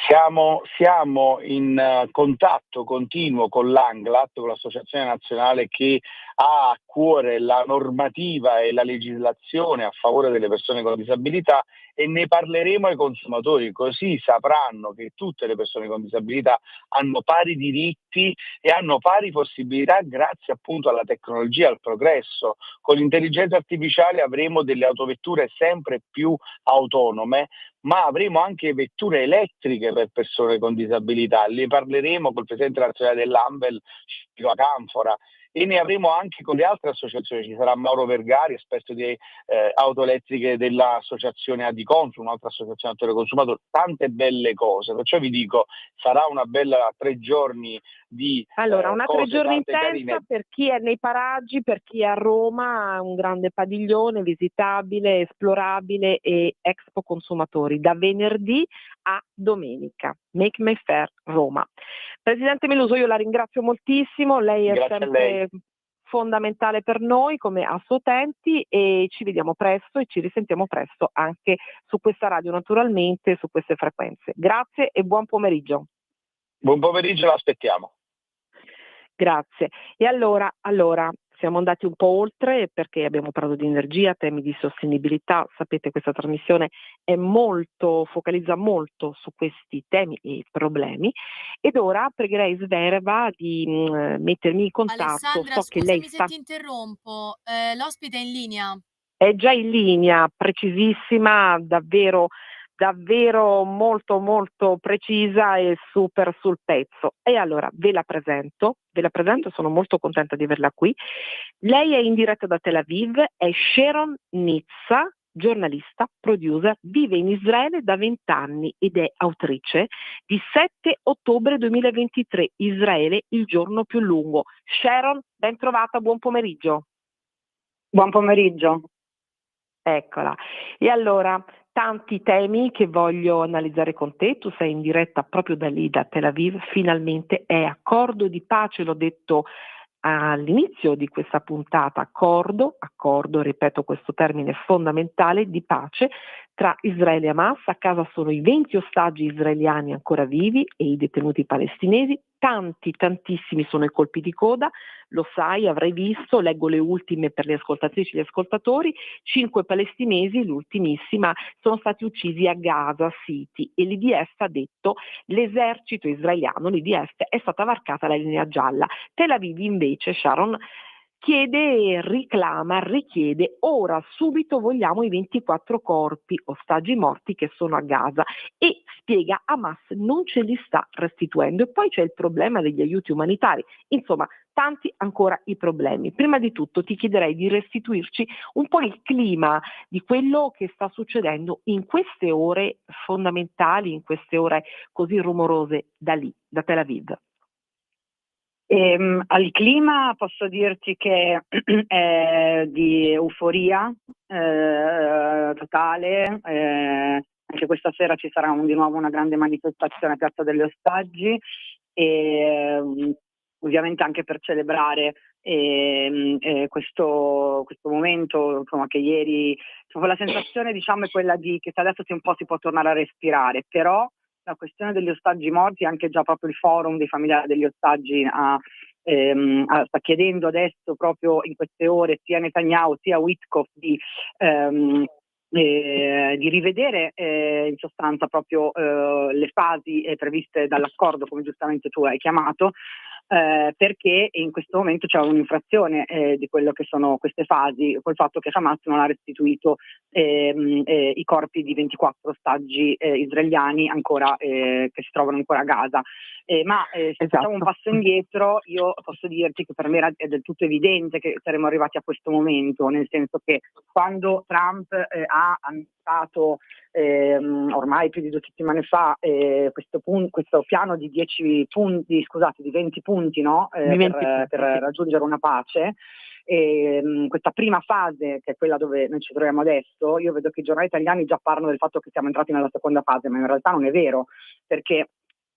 Siamo in contatto continuo con l'ANGLAT, con l'Associazione Nazionale che ha a cuore la normativa e la legislazione a favore delle persone con disabilità e ne parleremo ai consumatori, così sapranno che tutte le persone con disabilità hanno pari diritti e hanno pari possibilità grazie appunto alla tecnologia, al progresso. Con l'intelligenza artificiale avremo delle autovetture sempre più autonome, ma avremo anche vetture elettriche per persone con disabilità. Ne parleremo col presidente nazionale dell'ANVEL, Ciro Canfora, e ne avremo anche con le altre associazioni. Ci sarà Mauro Vergari, esperto di auto elettriche dell'associazione Adiconsum, un'altra associazione attori consumatori, tante belle cose. Perciò vi dico, sarà una bella 3 giorni di una 3 giorni intensa carine. Per chi è nei paraggi, per chi è a Roma, un grande padiglione visitabile, esplorabile e Expo Consumatori da venerdì a domenica. Make Me Fair Roma. Presidente Meluso, io la ringrazio moltissimo, lei è sempre fondamentale per noi come Assoutenti e ci vediamo presto e ci risentiamo presto anche su questa radio, naturalmente su queste frequenze. Grazie e buon pomeriggio. Buon pomeriggio, l'aspettiamo. Grazie. E allora siamo andati un po' oltre perché abbiamo parlato di energia, temi di sostenibilità. Sapete, questa trasmissione focalizza molto su questi temi e problemi. Ed ora pregherei Sverva di mettermi in contatto. Alessandra, scusami se ti interrompo, l'ospite è in linea? È già in linea, precisissima, davvero molto precisa e super sul pezzo. E allora ve la presento, sono molto contenta di averla qui. Lei è in diretta da Tel Aviv, è Sharon Nitza, giornalista, producer, vive in Israele da 20 anni ed è autrice di 7 ottobre 2023, Israele, il giorno più lungo. Sharon, ben trovata, buon pomeriggio. Buon pomeriggio. Eccola. E allora, tanti temi che voglio analizzare con te. Tu sei in diretta proprio da lì, da Tel Aviv. Finalmente è accordo di pace, l'ho detto all'inizio di questa puntata, accordo, ripeto questo termine fondamentale, di pace tra Israele e Hamas. A casa sono i 20 ostaggi israeliani ancora vivi e i detenuti palestinesi. Tantissimi sono i colpi di coda, lo sai, avrai visto, leggo le ultime per le ascoltatrici e gli ascoltatori. 5 palestinesi, l'ultimissima, sono stati uccisi a Gaza City e l'IDF ha detto, l'esercito israeliano, l'IDF, è stata varcata la linea gialla. Tel Aviv invece, Sharon, chiede, reclama, richiede, ora subito vogliamo i 24 corpi, ostaggi morti che sono a Gaza, e spiega Hamas non ce li sta restituendo. E poi c'è il problema degli aiuti umanitari, insomma tanti ancora i problemi. Prima di tutto ti chiederei di restituirci un po' il clima di quello che sta succedendo in queste ore fondamentali, in queste ore così rumorose da lì, da Tel Aviv. Al clima posso dirti che è di euforia totale. Anche questa sera ci sarà di nuovo una grande manifestazione a Piazza degli Ostaggi, e ovviamente anche per celebrare questo momento, insomma, che ieri, insomma, la sensazione, diciamo, è quella di che adesso un po' si può tornare a respirare, però la questione degli ostaggi morti, anche già proprio il forum dei familiari degli ostaggi sta chiedendo adesso, proprio in queste ore, sia Netanyahu sia Witkoff di rivedere in sostanza proprio le fasi previste dall'accordo, come giustamente tu hai chiamato, perché in questo momento c'è un'infrazione di quello che sono queste fasi, col fatto che Hamas non ha restituito i corpi di 24 ostaggi israeliani ancora che si trovano ancora a Gaza. Ma se facciamo un passo indietro, io posso dirti che per me è del tutto evidente che saremmo arrivati a questo momento, nel senso che quando Trump ha annunciato ormai più di 2 settimane fa questo piano di 10 punti, scusate, di 20 punti, no? Per raggiungere una pace, questa prima fase, che è quella dove noi ci troviamo adesso, io vedo che i giornali italiani già parlano del fatto che siamo entrati nella seconda fase, ma in realtà non è vero, perché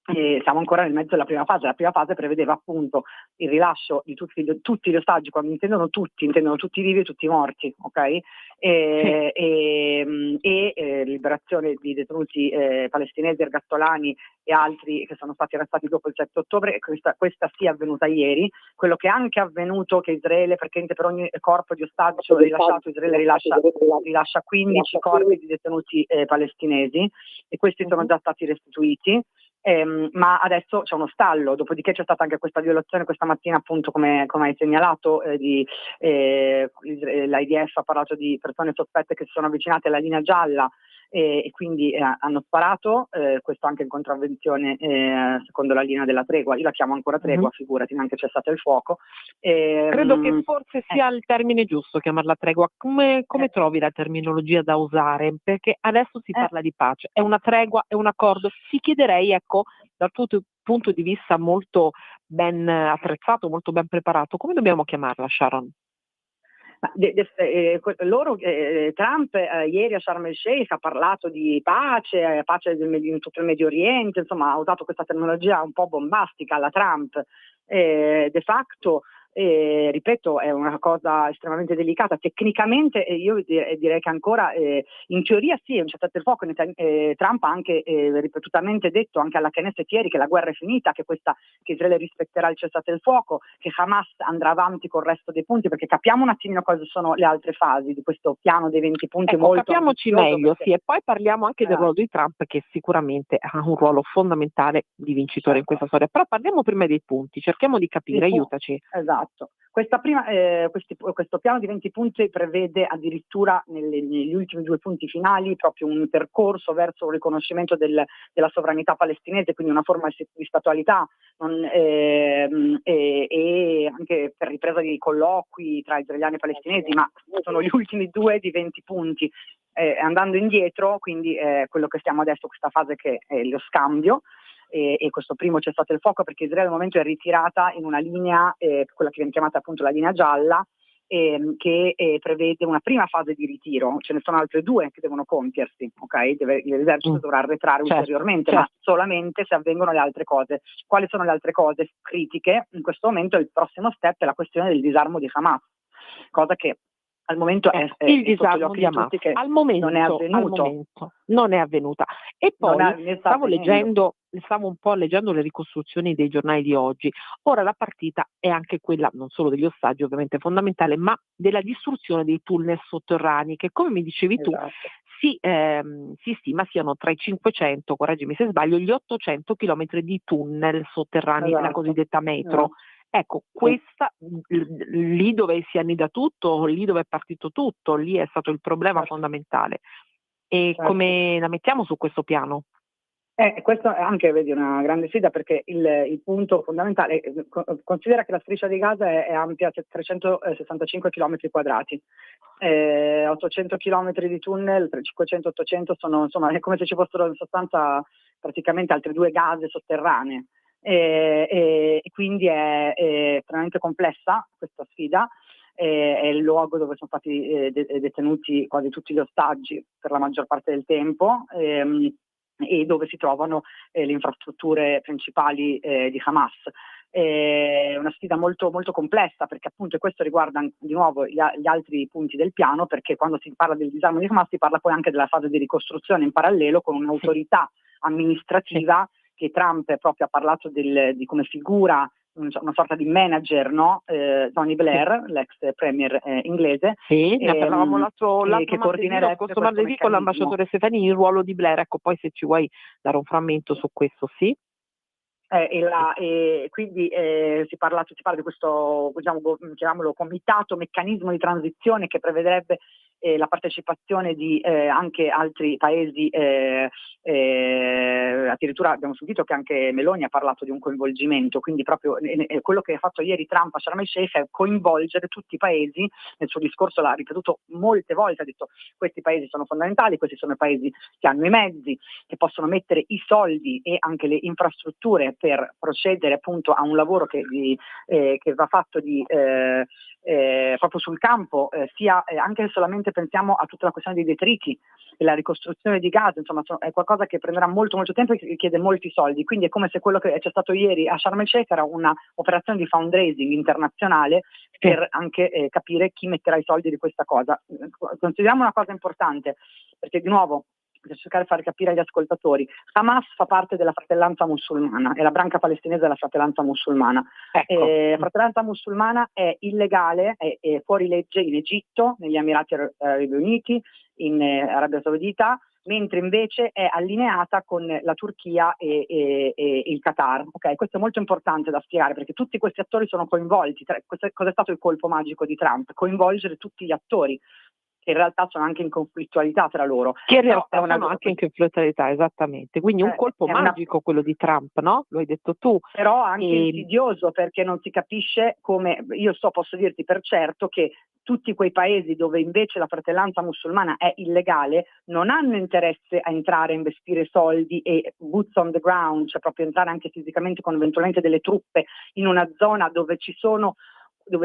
siamo ancora nel mezzo della prima fase. La prima fase prevedeva appunto il rilascio di tutti gli ostaggi. Quando intendono tutti vivi e tutti morti, ok? Liberazione di detenuti palestinesi, ergastolani e altri che sono stati arrestati dopo il 7 ottobre. Questa sia avvenuta ieri. Quello che è anche avvenuto, che Israele, perché per ogni corpo di ostaggio rilasciato, Israele rilascia 15 corpi di detenuti palestinesi, e questi sono già stati restituiti. Ma adesso c'è uno stallo, dopodiché c'è stata anche questa violazione questa mattina, appunto, come hai segnalato, l'IDF ha parlato di persone sospette che si sono avvicinate alla linea gialla e quindi hanno sparato, questo anche in contravvenzione secondo la linea della tregua. Io la chiamo ancora tregua, figurati, neanche cessato il fuoco. Credo che forse sia il termine giusto chiamarla tregua. Come trovi la terminologia da usare? Perché adesso si parla di pace, è una tregua, è un accordo. Ti chiederei, ecco, dal tuo punto di vista molto ben attrezzato, molto ben preparato, come dobbiamo chiamarla, Sharon? Trump ieri a Sharm el Sheikh ha parlato di pace in tutto il Medio Oriente, insomma ha usato questa terminologia un po' bombastica alla Trump. De facto, ripeto, è una cosa estremamente delicata. Tecnicamente io direi che ancora in teoria sì, è un cessate il fuoco. Trump ha anche ripetutamente detto anche alla Knesset ieri che la guerra è finita, che Israele rispetterà il cessate il fuoco, che Hamas andrà avanti col resto dei punti, perché capiamo un attimino cosa sono le altre fasi di questo piano dei 20 punti. Ecco, molto capiamoci meglio, sì, e poi parliamo anche del ruolo di Trump, che sicuramente ha un ruolo fondamentale di vincitore in questa storia. Però parliamo prima dei punti, cerchiamo di capire, aiutaci. Esatto. Questo piano di 20 punti prevede addirittura negli ultimi 2 punti finali proprio un percorso verso il riconoscimento della sovranità palestinese, quindi una forma di statualità, e anche per ripresa di colloqui tra israeliani e palestinesi, ma sono gli ultimi 2 di 20 punti. Andando indietro, quindi quello che stiamo adesso, questa fase che è lo scambio, e questo primo cessate il fuoco, perché Israele al momento è ritirata in una linea, quella che viene chiamata appunto la linea gialla, che prevede una prima fase di ritiro, ce ne sono altre 2 che devono compiersi, ok? L'esercito dovrà arretrare ulteriormente, ma solamente se avvengono le altre cose. Quali sono le altre cose critiche? In questo momento il prossimo step è la questione del disarmo di Hamas, cosa che al momento è il sotto gli disarmo occhi di di Hamas tutti, che al momento non è avvenuto. Non è avvenuta. E Non poi ne sta stavo un po' leggendo le ricostruzioni dei giornali di oggi. Ora la partita è anche quella, non solo degli ostaggi ovviamente fondamentale, ma della distruzione dei tunnel sotterranei, che come mi dicevi tu si stima siano tra i 500, correggimi se sbaglio, gli 800 chilometri di tunnel sotterranei, la cosiddetta metro. Ecco, questa lì dove si annida tutto, lì dove è partito tutto, lì è stato il problema fondamentale. E come la mettiamo su questo piano? Questo è anche, vedi, una grande sfida, perché il punto fondamentale, considera che la striscia di Gaza è ampia 365 km quadrati, 800 km di tunnel, 500-800 sono, insomma, è come se ci fossero in sostanza praticamente altre 2 Gaze sotterranee. E quindi è estremamente complessa questa sfida. È il luogo dove sono stati detenuti quasi tutti gli ostaggi per la maggior parte del tempo, e dove si trovano le infrastrutture principali di Hamas. È una sfida molto, molto complessa, perché appunto questo riguarda di nuovo gli altri punti del piano, perché quando si parla del disarmo di Hamas si parla poi anche della fase di ricostruzione in parallelo, con un'autorità amministrativa che Trump proprio ha parlato di come figura una sorta di manager, no? Tony Blair, l'ex premier inglese, ne parlavamo l'altro che coordinerebbe questo martedì con l'ambasciatore Stefani, il ruolo di Blair. Ecco, poi se ci vuoi dare un frammento su questo, sì. E quindi si parla di questo, diciamo, chiamiamolo comitato, meccanismo di transizione, che prevederebbe la partecipazione di anche altri paesi, addirittura abbiamo sentito che anche Meloni ha parlato di un coinvolgimento, quindi proprio quello che ha fatto ieri Trump a Sharm el-Sheikh è coinvolgere tutti i paesi. Nel suo discorso l'ha ripetuto molte volte, ha detto: questi paesi sono fondamentali, questi sono i paesi che hanno i mezzi, che possono mettere i soldi e anche le infrastrutture per procedere appunto a un lavoro che va fatto proprio sul campo, sia anche solamente pensiamo a tutta la questione dei detriti e la ricostruzione di Gaza, insomma è qualcosa che prenderà molto molto tempo e che chiede molti soldi, quindi è come se quello che c'è stato ieri a Sharm el-Sheikh era una operazione di fundraising internazionale per anche capire chi metterà i soldi di questa cosa. Consideriamo una cosa importante, perché di nuovo per cercare di far capire agli ascoltatori, Hamas fa parte della fratellanza musulmana, è la branca palestinese della fratellanza musulmana. La fratellanza musulmana è illegale, è fuori legge in Egitto, negli Emirati Arabi Uniti, in Arabia Saudita, mentre invece è allineata con la Turchia e il Qatar. Okay? Questo è molto importante da spiegare, perché tutti questi attori sono coinvolti. Cos'è stato il colpo magico di Trump? Coinvolgere tutti gli attori, che in realtà sono anche in conflittualità tra loro. Che in realtà sono anche in conflittualità, esattamente. Quindi un colpo magico quello di Trump, no? Lo hai detto tu. Però anche insidioso, perché non si capisce come, posso dirti per certo che tutti quei paesi dove invece la fratellanza musulmana è illegale non hanno interesse a entrare a investire soldi e boots on the ground, cioè proprio entrare anche fisicamente con eventualmente delle truppe in una zona dove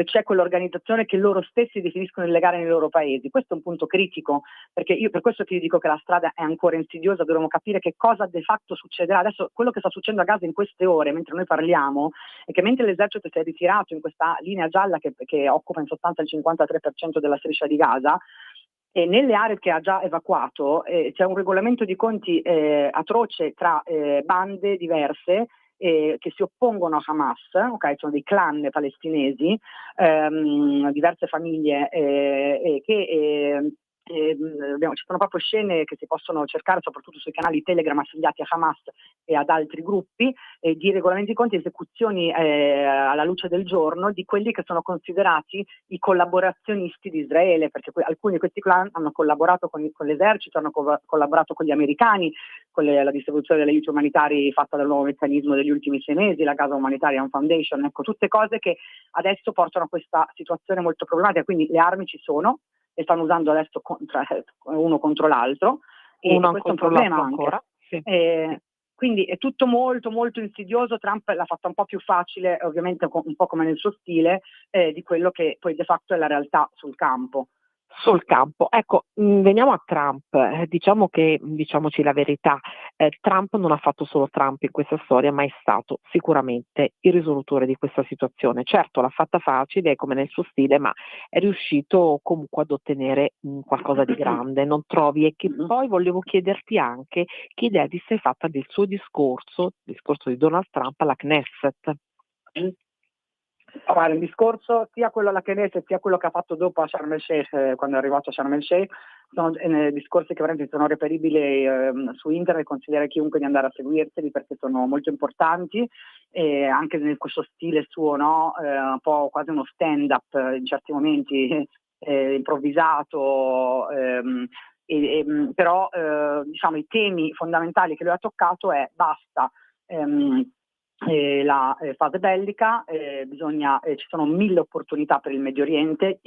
c'è quell'organizzazione che loro stessi definiscono illegale nei loro paesi. Questo è un punto critico, perché io per questo ti dico che la strada è ancora insidiosa, dovremo capire che cosa de facto succederà. Adesso quello che sta succedendo a Gaza in queste ore, mentre noi parliamo, è che mentre l'esercito si è ritirato in questa linea gialla che occupa in sostanza il 53% della striscia di Gaza, e nelle aree che ha già evacuato c'è un regolamento di conti atroce tra bande diverse che si oppongono a Hamas, sono dei clan palestinesi, diverse famiglie che ci sono proprio scene che si possono cercare soprattutto sui canali Telegram affiliati a Hamas e ad altri gruppi, di regolamenti di conti e esecuzioni alla luce del giorno di quelli che sono considerati i collaborazionisti di Israele, perché alcuni di questi clan hanno collaborato con l'esercito, hanno collaborato con gli americani, con la distribuzione degli aiuti umanitari fatta dal nuovo meccanismo degli ultimi 6 mesi, la Gaza Humanitarian Foundation, tutte cose che adesso portano a questa situazione molto problematica. Quindi le armi ci sono, e stanno usando adesso uno contro l'altro, e questo è un problema ancora. Sì. Quindi è tutto molto molto insidioso. Trump l'ha fatta un po' più facile, ovviamente un po' come nel suo stile, di quello che poi de facto è la realtà sul campo. Sul campo. Ecco, veniamo a Trump. Diciamoci la verità, Trump non ha fatto solo Trump in questa storia, ma è stato sicuramente il risolutore di questa situazione. Certo, l'ha fatta facile, come nel suo stile, ma è riuscito comunque ad ottenere qualcosa di grande, non trovi? E che poi volevo chiederti anche che idea ti sei fatta del suo discorso, il discorso di Donald Trump alla Knesset. Guarda, il discorso, sia quello alla Knesset sia quello che ha fatto dopo a Sharm el Sheikh, quando è arrivato a Sharm el Sheikh, sono discorsi che veramente sono reperibili su internet. Consiglierei chiunque di andare a seguirseli perché sono molto importanti, e anche in questo stile suo, no? Un po' quasi uno stand-up in certi momenti, improvvisato, però diciamo i temi fondamentali che lui ha toccato è basta. La fase bellica, ci sono 1000 opportunità per il Medio Oriente.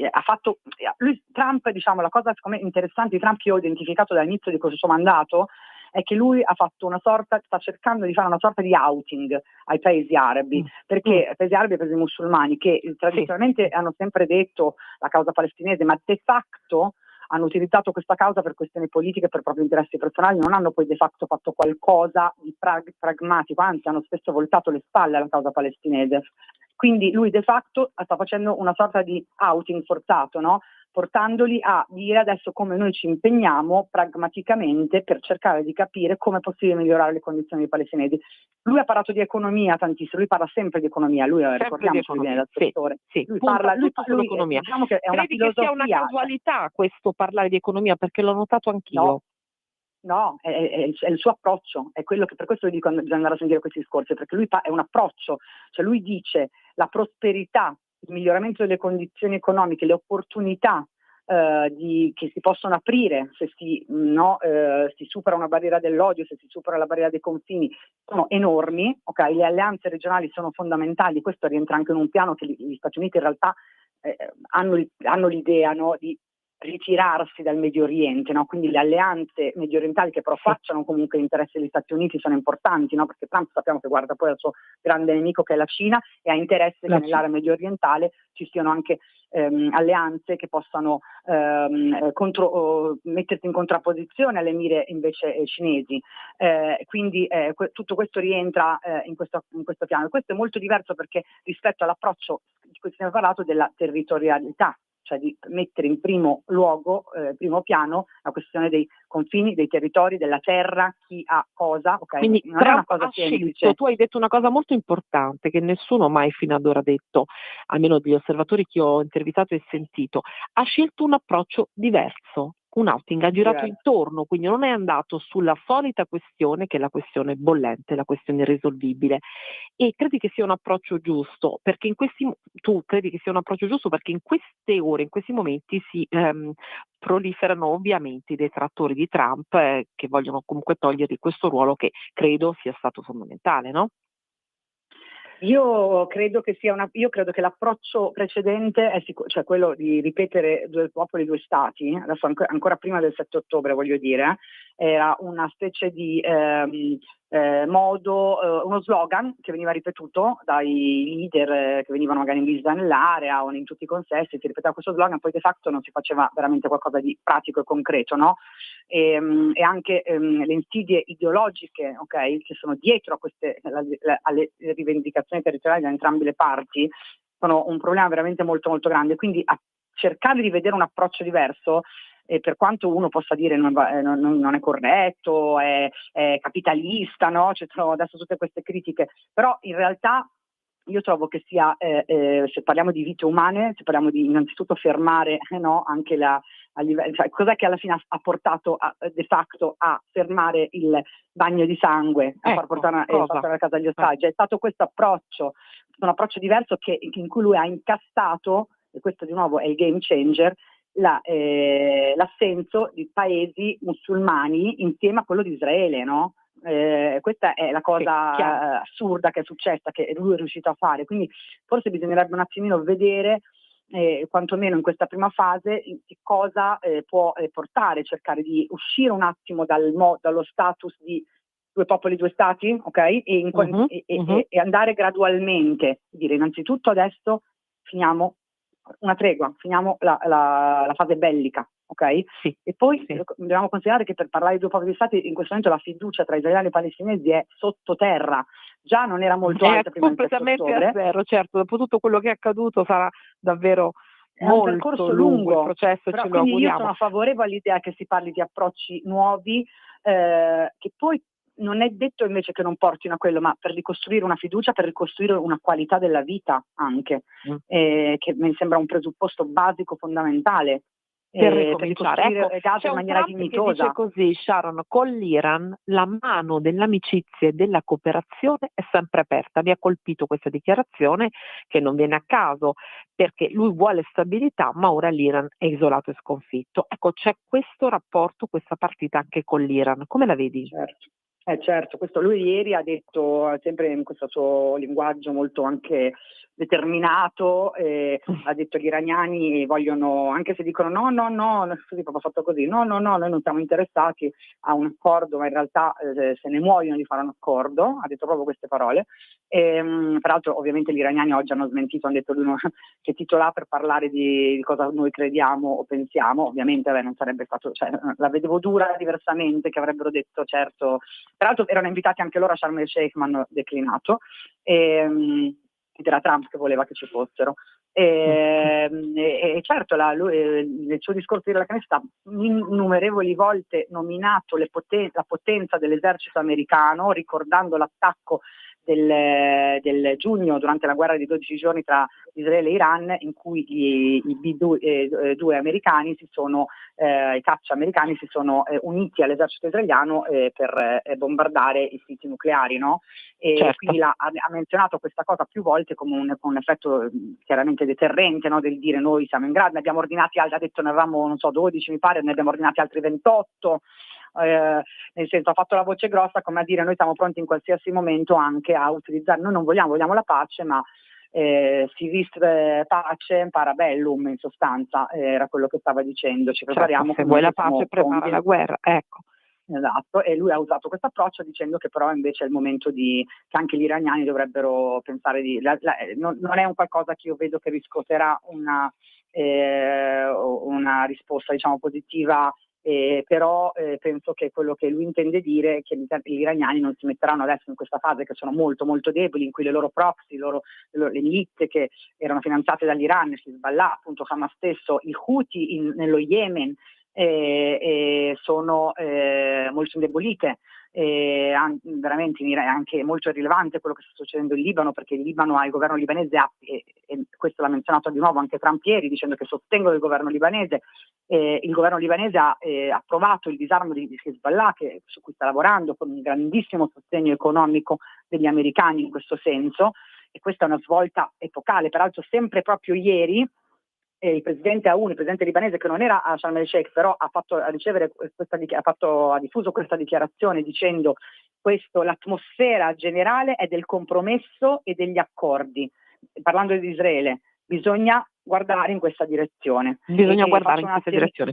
Trump, diciamo, la cosa secondo me interessante di Trump che io ho identificato dall'inizio di questo suo mandato è che lui sta cercando di fare una sorta di outing ai paesi arabi, perché ai paesi arabi e ai paesi musulmani che tradizionalmente hanno sempre detto la causa palestinese, ma de facto hanno utilizzato questa causa per questioni politiche, per propri interessi personali, non hanno poi de facto fatto qualcosa di pragmatico, anzi hanno spesso voltato le spalle alla causa palestinese. Quindi lui de facto sta facendo una sorta di outing forzato, no? Portandoli a dire adesso come noi ci impegniamo pragmaticamente per cercare di capire come è possibile migliorare le condizioni dei palestinesi. Lui ha parlato di economia tantissimo, lui parla sempre di economia, lui ricordiamoci che viene dal settore. Sì, lui parla sull'economia. Diciamo che è una Credi che sia una casualità questo parlare di economia? Perché l'ho notato anch'io. No, è il suo approccio, è quello che per questo vi dico bisogna andare a sentire questi discorsi, perché lui è un approccio, cioè lui dice la prosperità, il miglioramento delle condizioni economiche, le opportunità che si possono aprire se si supera una barriera dell'odio, se si supera la barriera dei confini, sono enormi, okay? Le alleanze regionali sono fondamentali, questo rientra anche in un piano che gli Stati Uniti in realtà hanno l'idea, no, di ritirarsi dal Medio Oriente, no? Quindi le alleanze medio orientali che però facciano comunque l'interesse degli Stati Uniti sono importanti, no? Perché Trump sappiamo che guarda poi al suo grande nemico che è la Cina e ha interesse che nell'area medio orientale ci siano anche alleanze che possano mettersi in contrapposizione alle mire invece cinesi. Quindi tutto questo rientra in questo piano, e questo è molto diverso perché rispetto all'approccio di cui stiamo parlando della territorialità, cioè di mettere in primo luogo, primo piano, la questione dei confini, dei territori, della terra, chi ha cosa, ok? Quindi non è una cosa semplice. Tu hai detto una cosa molto importante che nessuno mai fino ad ora ha detto, almeno degli osservatori che ho intervistato e sentito, ha scelto un approccio diverso. Un outing ha girato intorno, quindi non è andato sulla solita questione che è la questione bollente, la questione irrisolvibile. E credi che sia un approccio giusto? Perché tu credi che sia un approccio giusto perché in queste ore, in questi momenti si proliferano ovviamente i detrattori di Trump che vogliono comunque togliergli questo ruolo che credo sia stato fondamentale, no? Io credo che l'approccio precedente è cioè quello di ripetere due popoli, due stati, adesso ancora prima del 7 ottobre voglio dire, era una specie di uno slogan che veniva ripetuto dai leader che venivano magari in visita nell'area o in tutti i consessi, si ripeteva questo slogan, poi de facto non si faceva veramente qualcosa di pratico e concreto, no? E anche le insidie ideologiche, okay, che sono dietro a alle rivendicazioni territoriali da entrambe le parti sono un problema veramente molto molto grande, quindi a cercare di vedere un approccio diverso, per quanto uno possa dire non è corretto, è capitalista, no? Ci sono adesso tutte queste critiche, però in realtà io trovo che sia, se parliamo di vite umane, se parliamo di innanzitutto fermare, no, anche cioè, cos'è che alla fine ha portato de facto a fermare il bagno di sangue, a far portare a casa gli ostaggi? È stato questo approccio, un approccio diverso in cui lui ha incassato, e questo di nuovo è il game changer, l'assenso di paesi musulmani insieme a quello di Israele, no? Questa è la cosa assurda che è successa, che lui è riuscito a fare, quindi forse bisognerebbe un attimino vedere quantomeno in questa prima fase che cosa può portare, cercare di uscire un attimo dallo status di due popoli, due stati, ok? E andare gradualmente, dire innanzitutto adesso finiamo una tregua, finiamo la fase bellica, ok? Sì. E poi Sì. dobbiamo considerare che per parlare di due popoli, due stati, in questo momento la fiducia tra israeliani e palestinesi è sottoterra, già non era molto alta prima del 7 completamente a ottobre. zero, certo, dopo tutto quello che è accaduto sarà davvero È un molto percorso lungo il processo, però ce lo quindi io auguriamo. sono favorevole all'idea che si parli di approcci nuovi, che poi non è detto invece che non portino a quello, ma per ricostruire una fiducia, per ricostruire una qualità della vita anche, che mi sembra un presupposto basico, fondamentale. Per ricominciare, ecco, Gaza c'è in un maniera Trump che dignitosa. dice così, Sharon, con l'Iran la mano dell'amicizia e della cooperazione è sempre aperta. Mi ha colpito questa dichiarazione, che non viene a caso, perché lui vuole stabilità, ma ora l'Iran è isolato e sconfitto. Ecco, c'è questo rapporto, questa partita anche con l'Iran. Come la vedi? Certo, questo lui ieri ha detto, sempre in questo suo linguaggio molto anche determinato, ha detto gli iraniani vogliono, anche se dicono no, così proprio fatto così, no, noi non siamo interessati a un accordo, ma in realtà se ne muoiono di fare un accordo, ha detto proprio queste parole. Peraltro ovviamente gli iraniani oggi hanno smentito, hanno detto lui che titolo ha per parlare di cosa noi crediamo o pensiamo, ovviamente non sarebbe stato, cioè, la vedevo dura diversamente, che avrebbero detto certo. Peraltro erano invitati anche loro a Sharm el Sheikh, ma hanno declinato, ed era Trump che voleva che ci fossero. E certo, nel suo discorso di Knesset ha innumerevoli volte nominato la potenza dell'esercito americano, ricordando l'attacco del giugno durante la guerra di 12 giorni tra Israele e Iran, in cui i B-2 americani i caccia americani si sono uniti all'esercito israeliano per bombardare i siti nucleari, no? E certo. Quindi ha menzionato questa cosa più volte come un effetto chiaramente deterrente, no? Del dire noi siamo in grado, ne abbiamo ordinati altri, ha detto ne avevamo 12 mi pare, ne abbiamo ordinati altri 28. Nel senso, ha fatto la voce grossa come a dire noi siamo pronti in qualsiasi momento anche a utilizzare, noi non vogliamo la pace, ma si vis pace para bellum, in sostanza era quello che stava dicendo, ci prepariamo, certo, se vuoi la pace prepara la guerra, ecco. Esatto, e lui ha usato questo approccio dicendo che però invece è il momento che anche gli iraniani dovrebbero pensare non è un qualcosa che io vedo che riscuoterà una risposta diciamo positiva. Però penso che quello che lui intende dire è che gli iraniani non si metteranno adesso in questa fase, che sono molto molto deboli, in cui le loro proxy, le milizie che erano finanziate dall'Iran, Hezbollah, appunto Hamas stesso, i Houthi nello Yemen, sono molto indebolite. Veramente è anche molto rilevante quello che sta succedendo in Libano, perché il Libano, il governo libanese e questo l'ha menzionato di nuovo anche Trump ieri, dicendo che sostengono il governo libanese. Il governo libanese ha approvato il disarmo di Hezbollah, su cui sta lavorando, con un grandissimo sostegno economico degli americani in questo senso, e questa è una svolta epocale. Peraltro sempre proprio ieri il presidente Aoun, il presidente libanese, che non era a Sharm el Sheikh, però ha diffuso questa dichiarazione dicendo l'atmosfera generale è del compromesso e degli accordi. Parlando di Israele, bisogna guardare in questa direzione.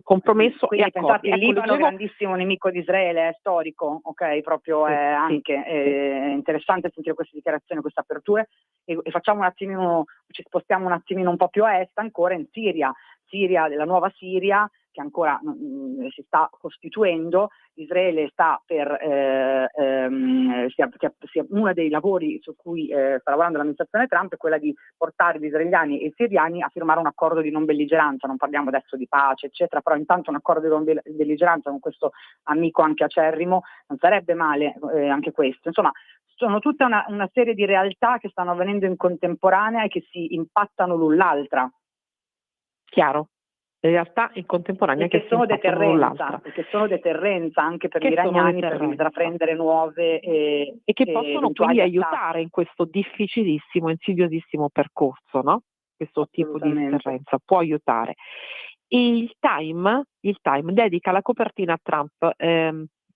Compromesso quindi, e accordi. Il Libano è grandissimo nemico di Israele, è storico, ok? Proprio sì, anche è interessante sentire queste dichiarazioni, queste aperture, e facciamo un attimino, ci spostiamo un attimino un po' più a est ancora in Siria, la nuova Siria, che ancora si sta costituendo. Israele sta uno dei lavori su cui sta lavorando l'amministrazione Trump è quella di portare gli israeliani e i siriani a firmare un accordo di non belligeranza. Non parliamo adesso di pace eccetera, però intanto un accordo di non belligeranza con questo amico anche acerrimo non sarebbe male, anche questo. Insomma, sono tutta una serie di realtà che stanno avvenendo in contemporanea e che si impattano l'un l'altra. Chiaro. Le realtà in contemporanea che sono deterrenza anche per gli iraniani per intraprendere nuove e che possono quindi aiutare in questo difficilissimo, insidiosissimo percorso, no? Questo tipo di deterrenza può aiutare. Il Time dedica la copertina a Trump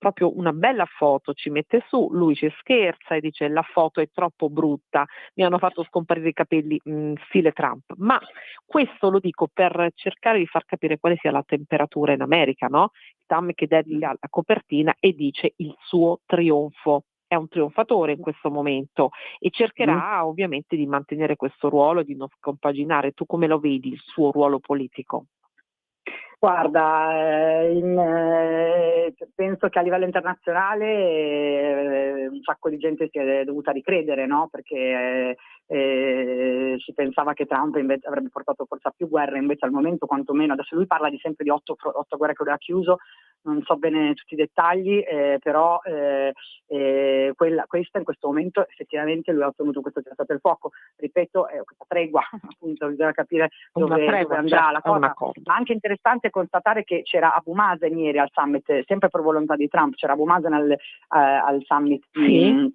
proprio una bella foto ci mette su, lui ci scherza e dice la foto è troppo brutta, mi hanno fatto scomparire i capelli stile Trump, ma questo lo dico per cercare di far capire quale sia la temperatura in America, no? Tam che dedica la copertina e dice il suo trionfo. È un trionfatore in questo momento e cercherà ovviamente di mantenere questo ruolo, di non scompaginare. Tu come lo vedi il suo ruolo politico? Guarda, penso che a livello internazionale un sacco di gente si è dovuta ricredere, no? Perché si pensava che Trump invece avrebbe portato forse a più guerre, invece al momento quantomeno, adesso lui parla sempre di 8 guerre che lui ha chiuso, non so bene tutti i dettagli, però questa in questo momento effettivamente lui ha ottenuto questo cessate il fuoco, ripeto, questa tregua, appunto bisogna capire dove andrà la cosa, ma anche interessante constatare che c'era Abu Mazen ieri al summit, sempre per volontà di Trump, c'era Abu Mazen al summit di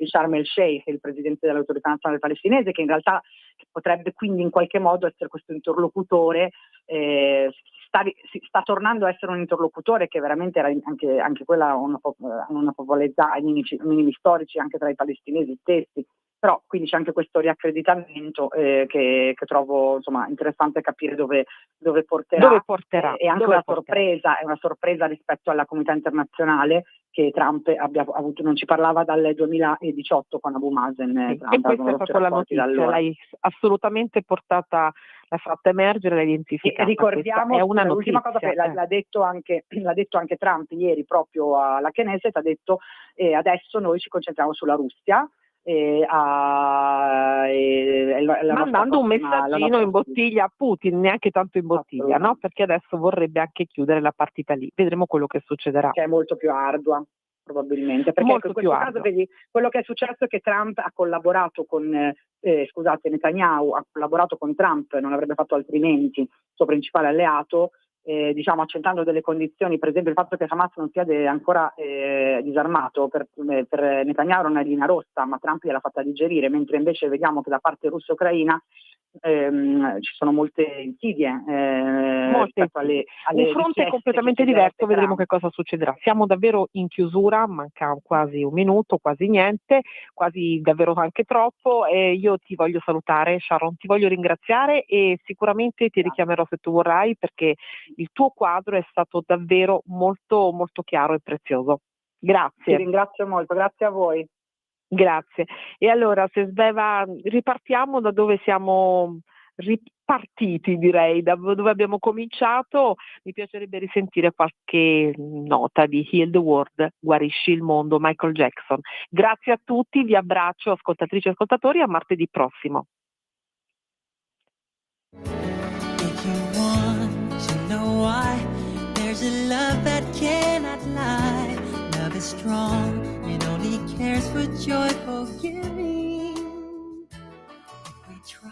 Sharm el Sheikh, il presidente dell'autorità nazionale palestinese, che in realtà potrebbe quindi in qualche modo essere questo interlocutore, sta tornando a essere un interlocutore che veramente era anche quella una popolarità ai minimi storici anche tra i palestinesi stessi, però quindi c'è anche questo riaccreditamento che trovo insomma interessante capire dove porterà. È anche una sorpresa rispetto alla comunità internazionale che Trump abbia avuto, non ci parlava dal 2018 con Abu Mazen. E questa è stata la notizia, l'hai assolutamente portata, l'hai fatta emergere, l'hai identificata. E ricordiamo, è una l'ultima notizia, cosa che l'ha detto anche Trump ieri proprio alla Knesset, ha detto adesso noi ci concentriamo sulla Russia, mandando un messaggino in bottiglia a Putin, neanche tanto in bottiglia, no? Perché adesso vorrebbe anche chiudere la partita lì, vedremo quello che succederà. Che è molto più ardua probabilmente, perché in questo caso vedi, quello che è successo è che Trump ha collaborato con Netanyahu ha collaborato con Trump, non avrebbe fatto altrimenti, il suo principale alleato, diciamo accettando delle condizioni, per esempio il fatto che Hamas non sia ancora disarmato per Netanyahu era una linea rossa, ma Trump gliel'ha fatta digerire, mentre invece vediamo che da parte russo-ucraina ci sono molte insidie, rispetto alle un fronte completamente diverso, vedremo che cosa succederà. Siamo davvero in chiusura, manca quasi un minuto, quasi niente, quasi davvero anche troppo, e io ti voglio salutare, Sharon, ti voglio ringraziare e sicuramente ti richiamerò se tu vorrai, perché il tuo quadro è stato davvero molto molto chiaro e prezioso. Grazie. Ti ringrazio molto, grazie a voi. Grazie. E allora, se Sveva, ripartiamo da dove siamo ripartiti, direi, da dove abbiamo cominciato. Mi piacerebbe risentire qualche nota di Heal the World, guarisci il mondo, Michael Jackson. Grazie a tutti, vi abbraccio, ascoltatrici e ascoltatori, a martedì prossimo. If you want to know why, there's a love that cannot lie. Love is strong, it only cares for joyful giving. If we try,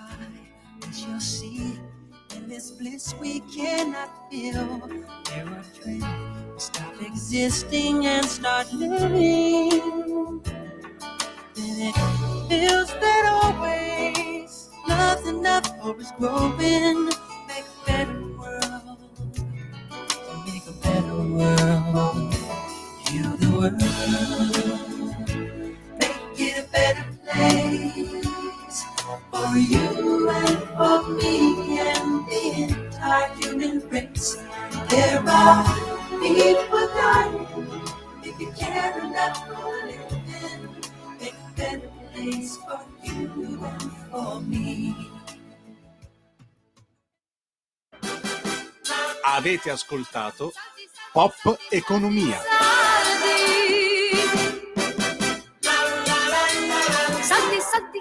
we shall see. In this bliss we cannot feel. There are dreams, we stop existing and start living. Then it feels that always love's enough for us growing. Make a better world, to make a better world. Heal the world, make it a better place for you and for me and the entire human race. There are people dying, if you care enough for living, make a better place for you and for me. Avete ascoltato Pop Economia. Saldi, saldi,